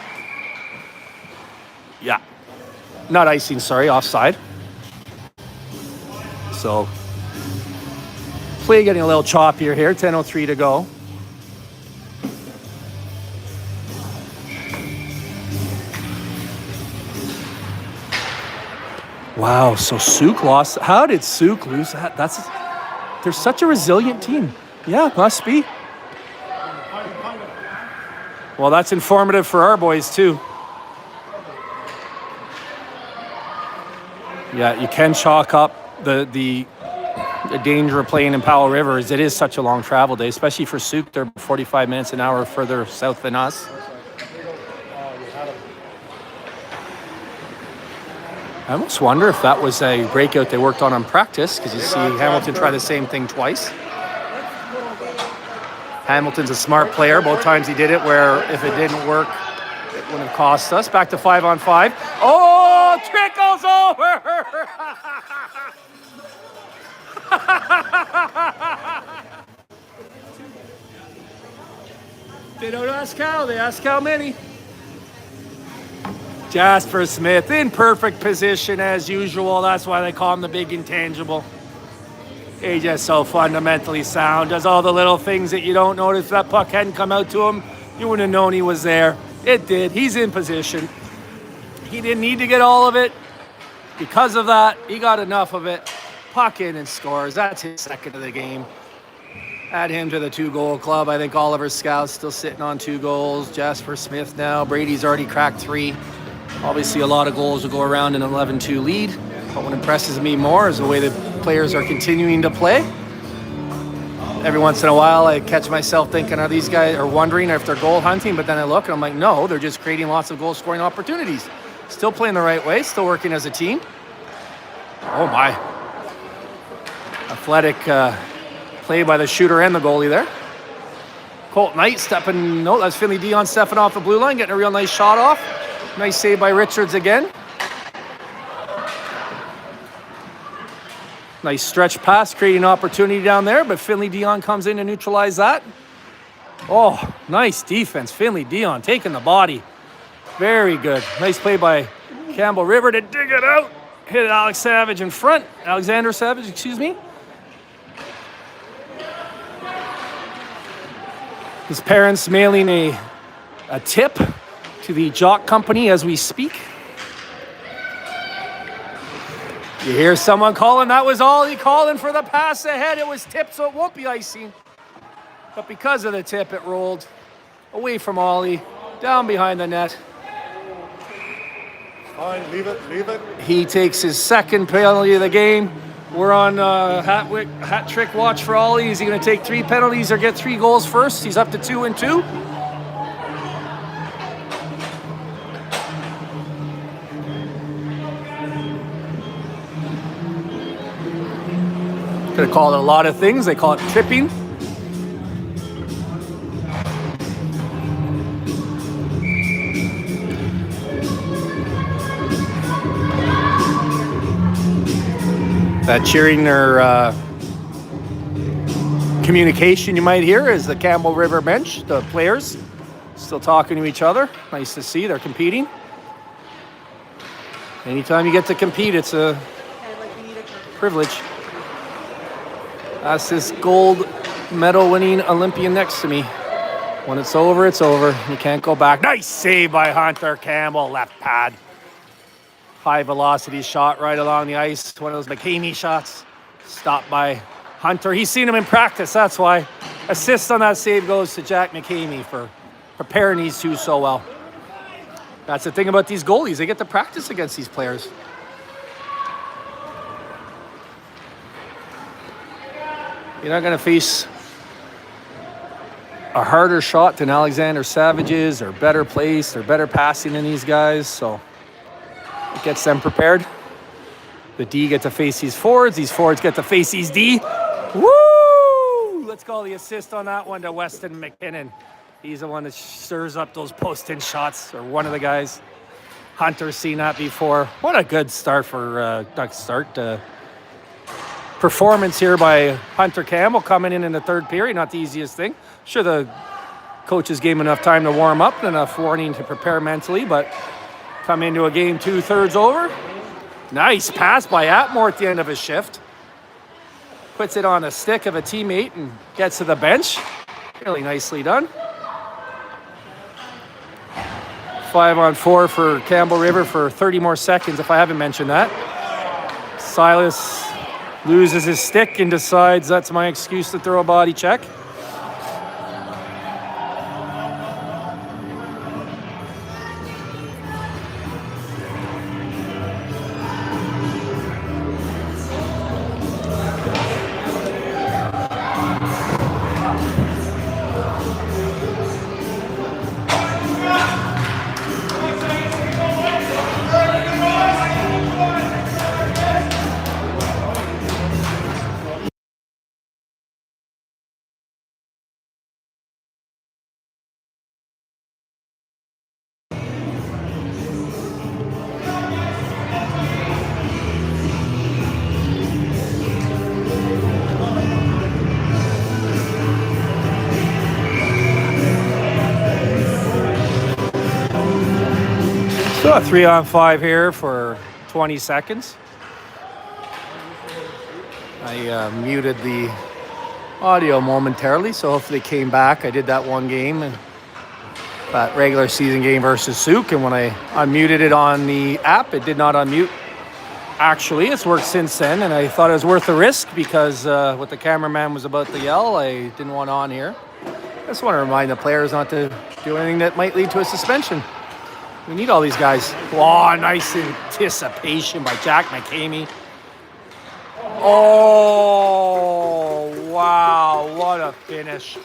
Speaker 6: Yeah. Not icing, sorry, offside. So play getting a little choppier here. 10:03 to go. Wow, so Souk lost. How did Souk lose that? They're such a resilient team. Yeah, must be. Well, that's informative for our boys too. Yeah, you can chalk up the danger of playing in Powell River is it is such a long travel day, especially for Souk. They're 45 minutes an hour further south than us. I almost wonder if that was a breakout they worked on practice, because you see Hamilton try the same thing twice. Hamilton's a smart player. Both times he did it where if it didn't work, it wouldn't have cost us. Back to 5-on-5. Oh, trickles over! They don't ask how, they ask how many. Jasper Smith in perfect position as usual. That's why they call him the big intangible. He's just so fundamentally sound. Does all the little things that you don't notice. If that puck hadn't come out to him, you wouldn't have known he was there. It did. He's in position. He didn't need to get all of it. Because of that, he got enough of it. Puck in and scores. That's his second of the game. Add him to the 2-goal club. I think Oliver Scout's still sitting on 2 goals. Jasper Smith now. Brady's already cracked 3. Obviously, a lot of goals will go around an 11-2 lead. But what impresses me more is the way the players are continuing to play. Every once in a while, I catch myself thinking, are these guys are wondering if they're goal hunting? But then I look and I'm like, no, they're just creating lots of goal scoring opportunities. Still playing the right way, still working as a team. Oh my. Athletic play by the shooter and the goalie there. Colt Knight stepping, no, that's Finley Dion stepping off the blue line, getting a real nice shot off. Nice save by Richards again. Nice stretch pass, creating opportunity down there, but Finley Dion comes in to neutralize that. Oh, nice defense. Finley Dion taking the body. Very good. Nice play by Campbell River to dig it out. Hit Alex Savage in front. Alexander Savage, excuse me. His parents mailing a tip to the Jock Company as we speak. You hear someone calling, that was all he calling for the pass ahead. It was tipped, so it won't be icing. But because of the tip, it rolled away from Ollie, down behind the net.
Speaker 4: Fine, leave it, leave it.
Speaker 6: He takes his second penalty of the game. We're on hat trick watch for Ollie. Is he going to take 3 penalties or get 3 goals first? He's up to 2-2. Could have called it a lot of things. They call it tripping. That cheering or communication you might hear is the Campbell River bench, the players still talking to each other. Nice to see they're competing. Anytime you get to compete, it's a privilege. That's this gold medal winning Olympian next to me. When it's over, it's over. You can't go back. Nice save by Hunter Campbell, left pad. High velocity shot right along the ice. One of those McKamey shots. Stopped by Hunter. He's seen him in practice, that's why. Assist on that save goes to Jack McKamey for preparing these two so well. That's the thing about these goalies. They get to practice against these players. You're not going to face a harder shot than Alexander Savage's or better placed or better passing than these guys, so it gets them prepared. The D get to face these forwards get to face these D. Woo! Let's call the assist on that one to Weston McKinnon. He's the one that stirs up those post-in shots, or one of the guys. Hunter's seen that before. What a good start for, performance here by Hunter Campbell coming in the third period. Not the easiest thing. Sure, the coaches gave him enough time to warm up and enough warning to prepare mentally, but come into a game 2/3 over. Nice pass by Atmore at the end of his shift. Puts it on a stick of a teammate and gets to the bench. Really nicely done. 5-on-4 for Campbell River for 30 more seconds, if I haven't mentioned that. Silas loses his stick and decides that's my excuse to throw a body check. So a 3-on-5 here for 20 seconds. I muted the audio momentarily, so hopefully it came back. I did that one game, and that regular season game versus Souk, and when I unmuted it on the app, it did not unmute. Actually, it's worked since then, and I thought it was worth the risk because what the cameraman was about to yell, I didn't want on here. I just want to remind the players not to do anything that might lead to a suspension. We need all these guys. Oh, nice anticipation by Jack McKamey. Oh, wow. What a finish.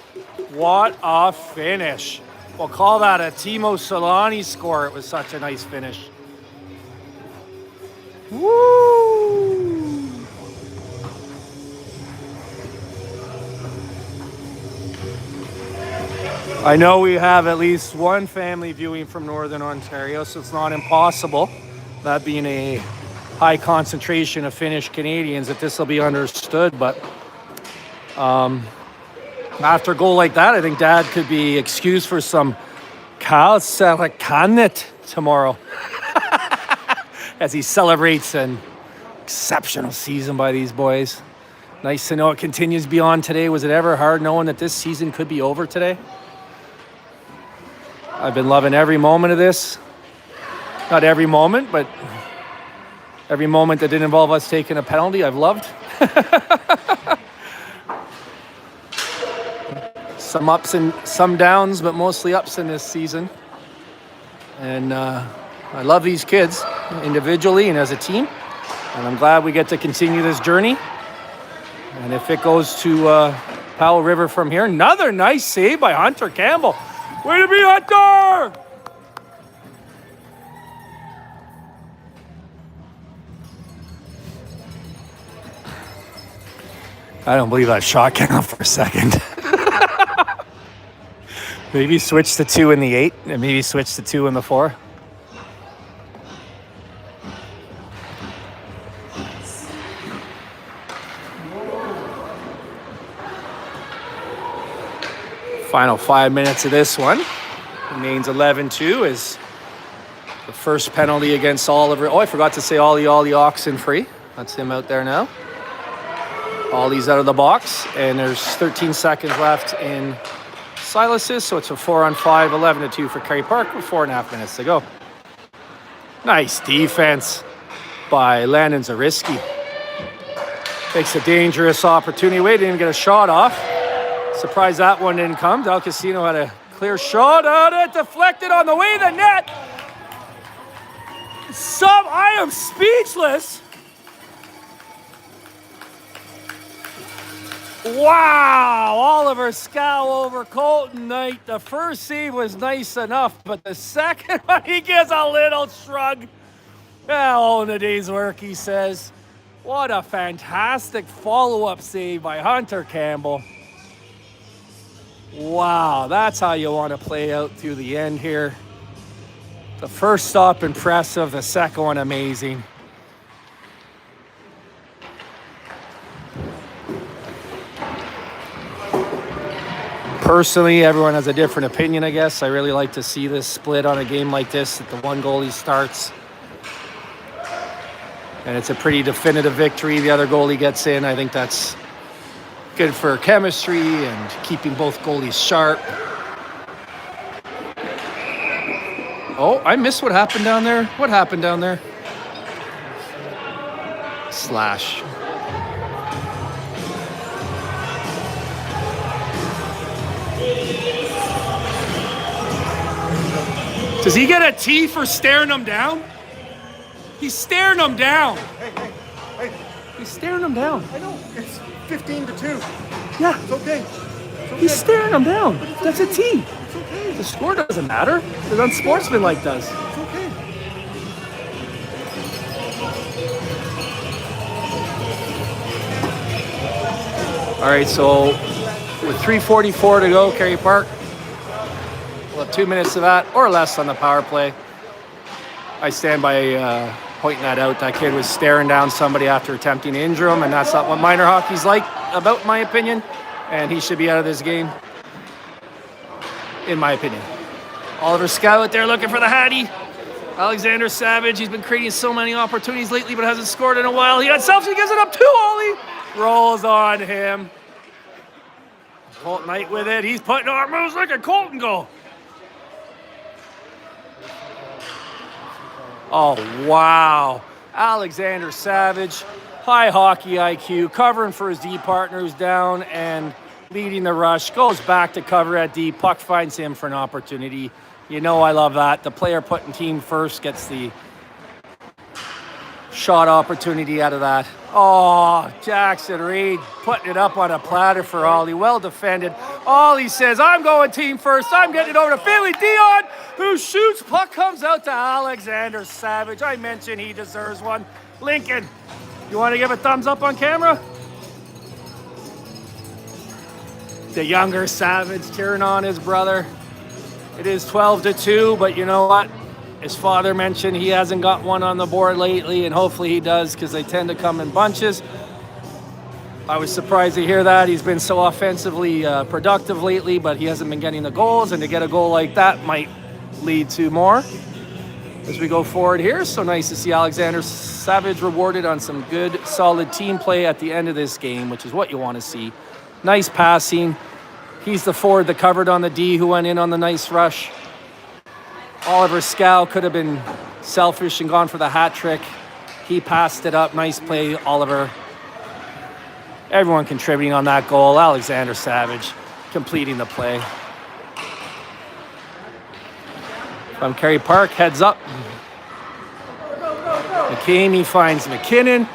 Speaker 6: What a finish. We'll call that a Timo Solani score. It was such a nice finish. Woo! I know we have at least one family viewing from Northern Ontario, so it's not impossible, that being a high concentration of Finnish Canadians, that this will be understood. But after a goal like that, I think Dad could be excused for some kalsalakannet tomorrow as he celebrates an exceptional season by these boys. Nice to know it continues beyond today. Was it ever hard knowing that this season could be over today? I've been loving every moment of this. Not every moment, but every moment that didn't involve us taking a penalty, I've loved. Some ups and some downs, but mostly ups in this season. And I love these kids. individually and as a team. And I'm glad we get to continue this journey. And if it goes to Powell River from here, another nice save by Hunter Campbell. Way to be, Hunter! I don't believe that shot came out for a second. Maybe switch to 2 in the 8, and maybe switch to 2 in the 4. Final 5 minutes of this one. Remains 11-2 as the first penalty against Oliver. Oh, I forgot to say Ollie Oxenfree. That's him out there now. Ollie's out of the box, and there's 13 seconds left in Silas's, so it's a 4-on-5, 11-2 for Kerry Park with 4.5 minutes to go. Nice defense by Landon Zariski. Takes a dangerous opportunity away, didn't even get a shot off. Surprised that one didn't come. Del Casino had a clear shot out, it deflected on the way to the net. I am speechless. Wow, Oliver Scow over Colton Knight. The first save was nice enough, but the second one, he gives a little shrug. All in a day's work, he says. What a fantastic follow-up save by Hunter Campbell. Wow, that's how you want to play out through the end here. The first stop impressive, the second one amazing. Personally, everyone has a different opinion, I guess. I really like to see this split on a game like this, that the one goalie starts. And it's a pretty definitive victory. The other goalie gets in. I think that's good for chemistry and keeping both goalies sharp. Oh, I missed what happened down there. What happened down there? Slash. Does he get a T for staring him down? He's staring him down.
Speaker 4: Hey.
Speaker 6: He's staring him down.
Speaker 4: I know. It's 15-2.
Speaker 6: Yeah.
Speaker 4: It's okay. It's okay.
Speaker 6: He's staring him down. That's a T.
Speaker 4: It's okay.
Speaker 6: The score doesn't matter. The unsportsmanlike does.
Speaker 4: It's okay.
Speaker 6: All right, so with 3:44 to go, Kerry Park. We'll have 2 minutes of that or less on the power play. I stand by pointing that out. That kid was staring down somebody after attempting to injure him, and that's not what minor hockey's like, about my opinion. And he should be out of this game, in my opinion. Oliver Scow out there looking for the Hattie. Alexander Savage, he's been creating so many opportunities lately, but hasn't scored in a while. He got self, he gives it up to Ollie. Rolls on him. Colton Knight with it. He's putting on moves like a Colton goal. Oh, wow. Alexander Savage, high hockey IQ, covering for his D partner who's down and leading the rush. Goes back to cover at D. Puck finds him for an opportunity. You know I love that. The player putting team first gets the shot opportunity out of that. Oh, Jackson Reed putting it up on a platter for Ollie. Well defended. Ollie says, I'm going team first. I'm getting it over to Philly Dion, who shoots. Puck comes out to Alexander Savage. I mentioned he deserves one. Lincoln, you want to give a thumbs up on camera? The younger Savage cheering on his brother. It is 12-2, but you know what? His father mentioned he hasn't got one on the board lately, and hopefully he does because they tend to come in bunches. I was surprised to hear that. He's been so offensively productive lately, but he hasn't been getting the goals, and to get a goal like that might lead to more as we go forward here. So nice to see Alexander Savage rewarded on some good, solid team play at the end of this game, which is what you want to see. Nice passing. He's the forward that covered on the D who went in on the nice rush. Oliver Scow could have been selfish and gone for the hat trick. He passed it up. Nice play, Oliver. Everyone contributing on that goal. Alexander Savage completing the play. From Kerry Park, heads up. McCamey finds McKinnon.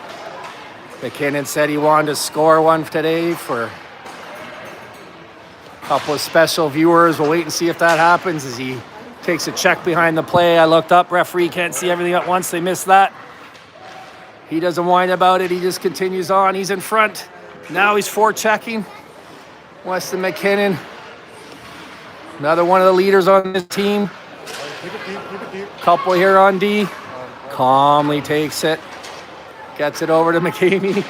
Speaker 6: McKinnon said he wanted to score one today for a couple of special viewers. We'll wait and see if that happens as he takes a check behind the play. I looked up, referee can't see everything at once. They missed that. He doesn't whine about it. He just continues on. He's in front. Now he's forechecking. Weston McKinnon, another one of the leaders on this team.
Speaker 4: Keep it deep, keep it deep.
Speaker 6: Couple here on D. Calmly takes it. Gets it over to McCamey.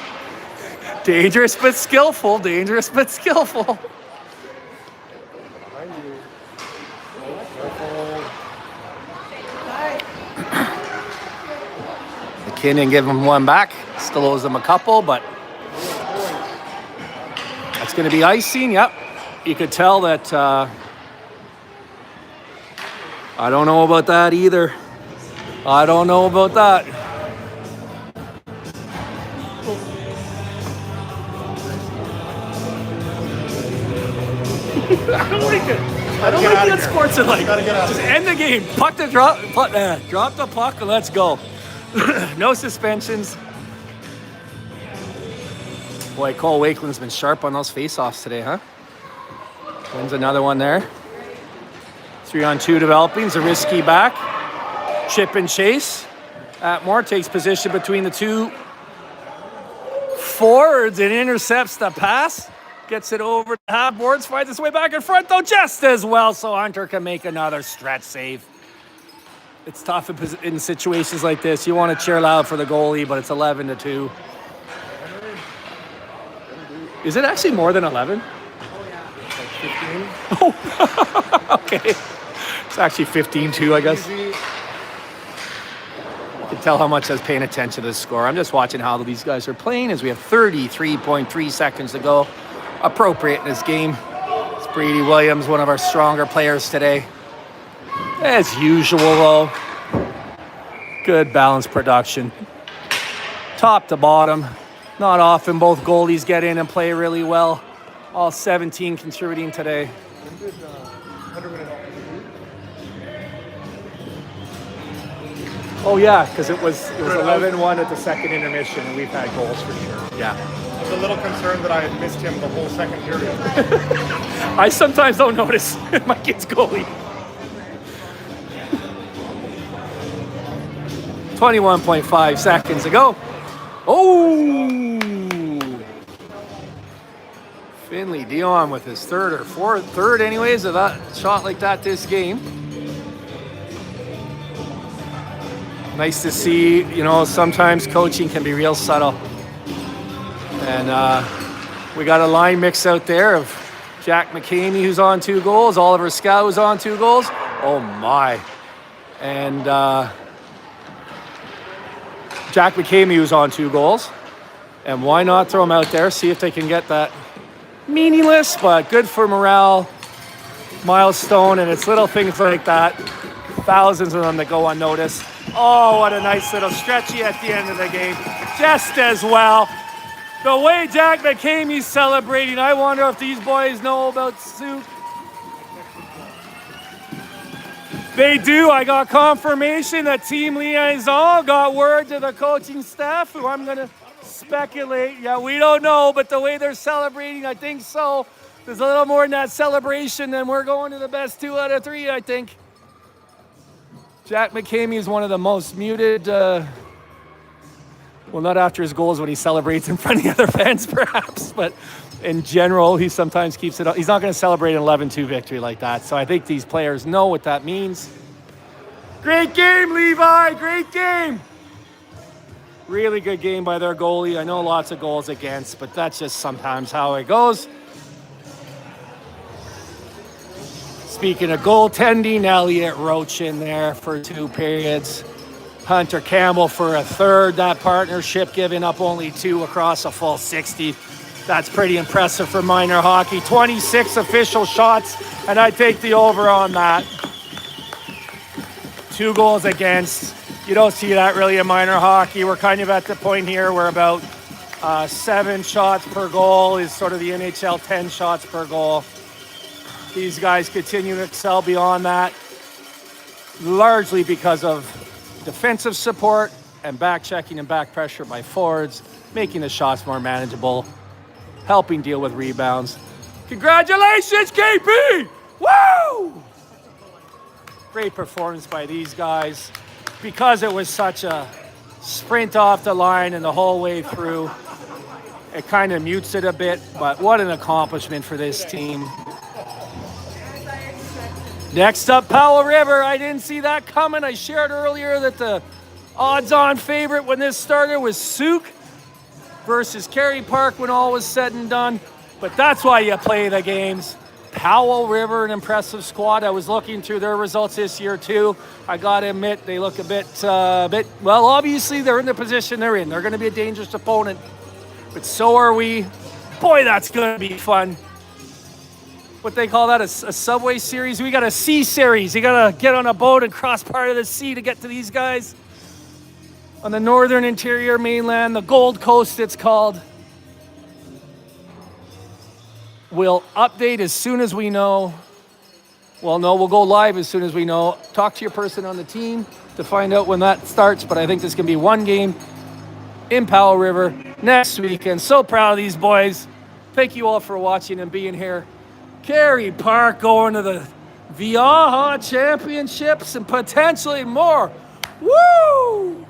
Speaker 6: Dangerous but skillful. Dangerous but skillful.
Speaker 4: Behind you.
Speaker 6: McKinnon give him one back. Still owes him a couple, but that's going to be icing. Yep. You could tell that. I don't know about that either. I don't know about that. I don't like it. I don't like that sports are like. Just end the game. Drop the puck and let's go. No suspensions. Boy, Cole Wakeland's been sharp on those face-offs today, huh? Wins another one there. 3-on-2 developing. Zarisky back. Chip and chase. Atmore takes position between the two forwards and intercepts the pass. Gets it over the half boards. Finds its way back in front, though, just as well. So Hunter can make another stretch save. It's tough in situations like this. You want to cheer loud for the goalie, but it's 11-2. Is it actually more than 11? Oh, okay. It's actually 15-2, I guess. You can tell how much I was paying attention to the score. I'm just watching how these guys are playing as we have 33.3 seconds to go. Appropriate in this game. It's Brady Williams, one of our stronger players today. As usual, though. Good balanced production. Top to bottom. Not often both goalies get in and play really well. All 17 contributing today. Oh yeah, because it was 11-1 at the second intermission, and we've had goals for sure. Yeah.
Speaker 4: I was a little concerned that I had missed him the whole second period.
Speaker 6: I sometimes don't notice my kid's goalie. 21.5 seconds to go. Oh! Finley Dion with his third anyways of that shot like that this game. Nice to see, sometimes coaching can be real subtle. And we got a line mix out there of Jack McCamey, who's on 2 goals, Oliver Scow, who's on 2 goals. Oh my. And Jack McCamey, who's on 2 goals. And why not throw him out there, see if they can get that meaningless, but good for morale milestone. And it's little things like that. Thousands of them that go unnoticed. Oh, what a nice little stretchy at the end of the game. Just as well. The way Jack McCamey's celebrating, I wonder if these boys know about soup. They do. I got confirmation that Team Liaison got word to the coaching staff, who I'm going to speculate. Yeah, we don't know, but the way they're celebrating, I think so. There's a little more in that celebration than we're going to the best 2 out of 3, I think. Jack McCamey is one of the most muted, well, not after his goals when he celebrates in front of the other fans, perhaps, but in general, he sometimes keeps it up. He's not going to celebrate an 11-2 victory like that, so I think these players know what that means. Great game, Levi, great game. Really good game by their goalie. I know lots of goals against, but that's just sometimes how it goes. Speaking of goaltending, Elliot Roach in there for 2 periods. Hunter Campbell for a third. That partnership giving up only 2 across a full 60. That's pretty impressive for minor hockey. 26 official shots, and I take the over on that. 2 goals against. You don't see that really in minor hockey. We're kind of at the point here where about 7 shots per goal is sort of the NHL 10 shots per goal. These guys continue to excel beyond that, largely because of defensive support and back checking and back pressure by forwards, making the shots more manageable, helping deal with rebounds. Congratulations, KP! Woo! Great performance by these guys. Because it was such a sprint off the line and the whole way through, it kind of mutes it a bit, but what an accomplishment for this team. Next up, Powell River. I didn't see that coming. I shared earlier that the odds-on favorite when this started was Souk versus Kerry Park when all was said and done. But that's why you play the games. Powell River, an impressive squad. I was looking through their results this year too. I gotta admit, they look a bit, well, obviously they're in the position they're in. They're gonna be a dangerous opponent, but so are we. Boy, that's gonna be fun. What they call that, a subway series? We got a sea series. You gotta get on a boat and cross part of the sea to get to these guys. On the northern interior mainland, the Gold Coast it's called. We'll update as soon as we know. Well, no, we'll go live as soon as we know. Talk to your person on the team to find out when that starts, but I think there's gonna be one game in Powell River next weekend. So proud of these boys. Thank you all for watching and being here. Kerry Park going to the VIAHA championships and potentially more. Woo!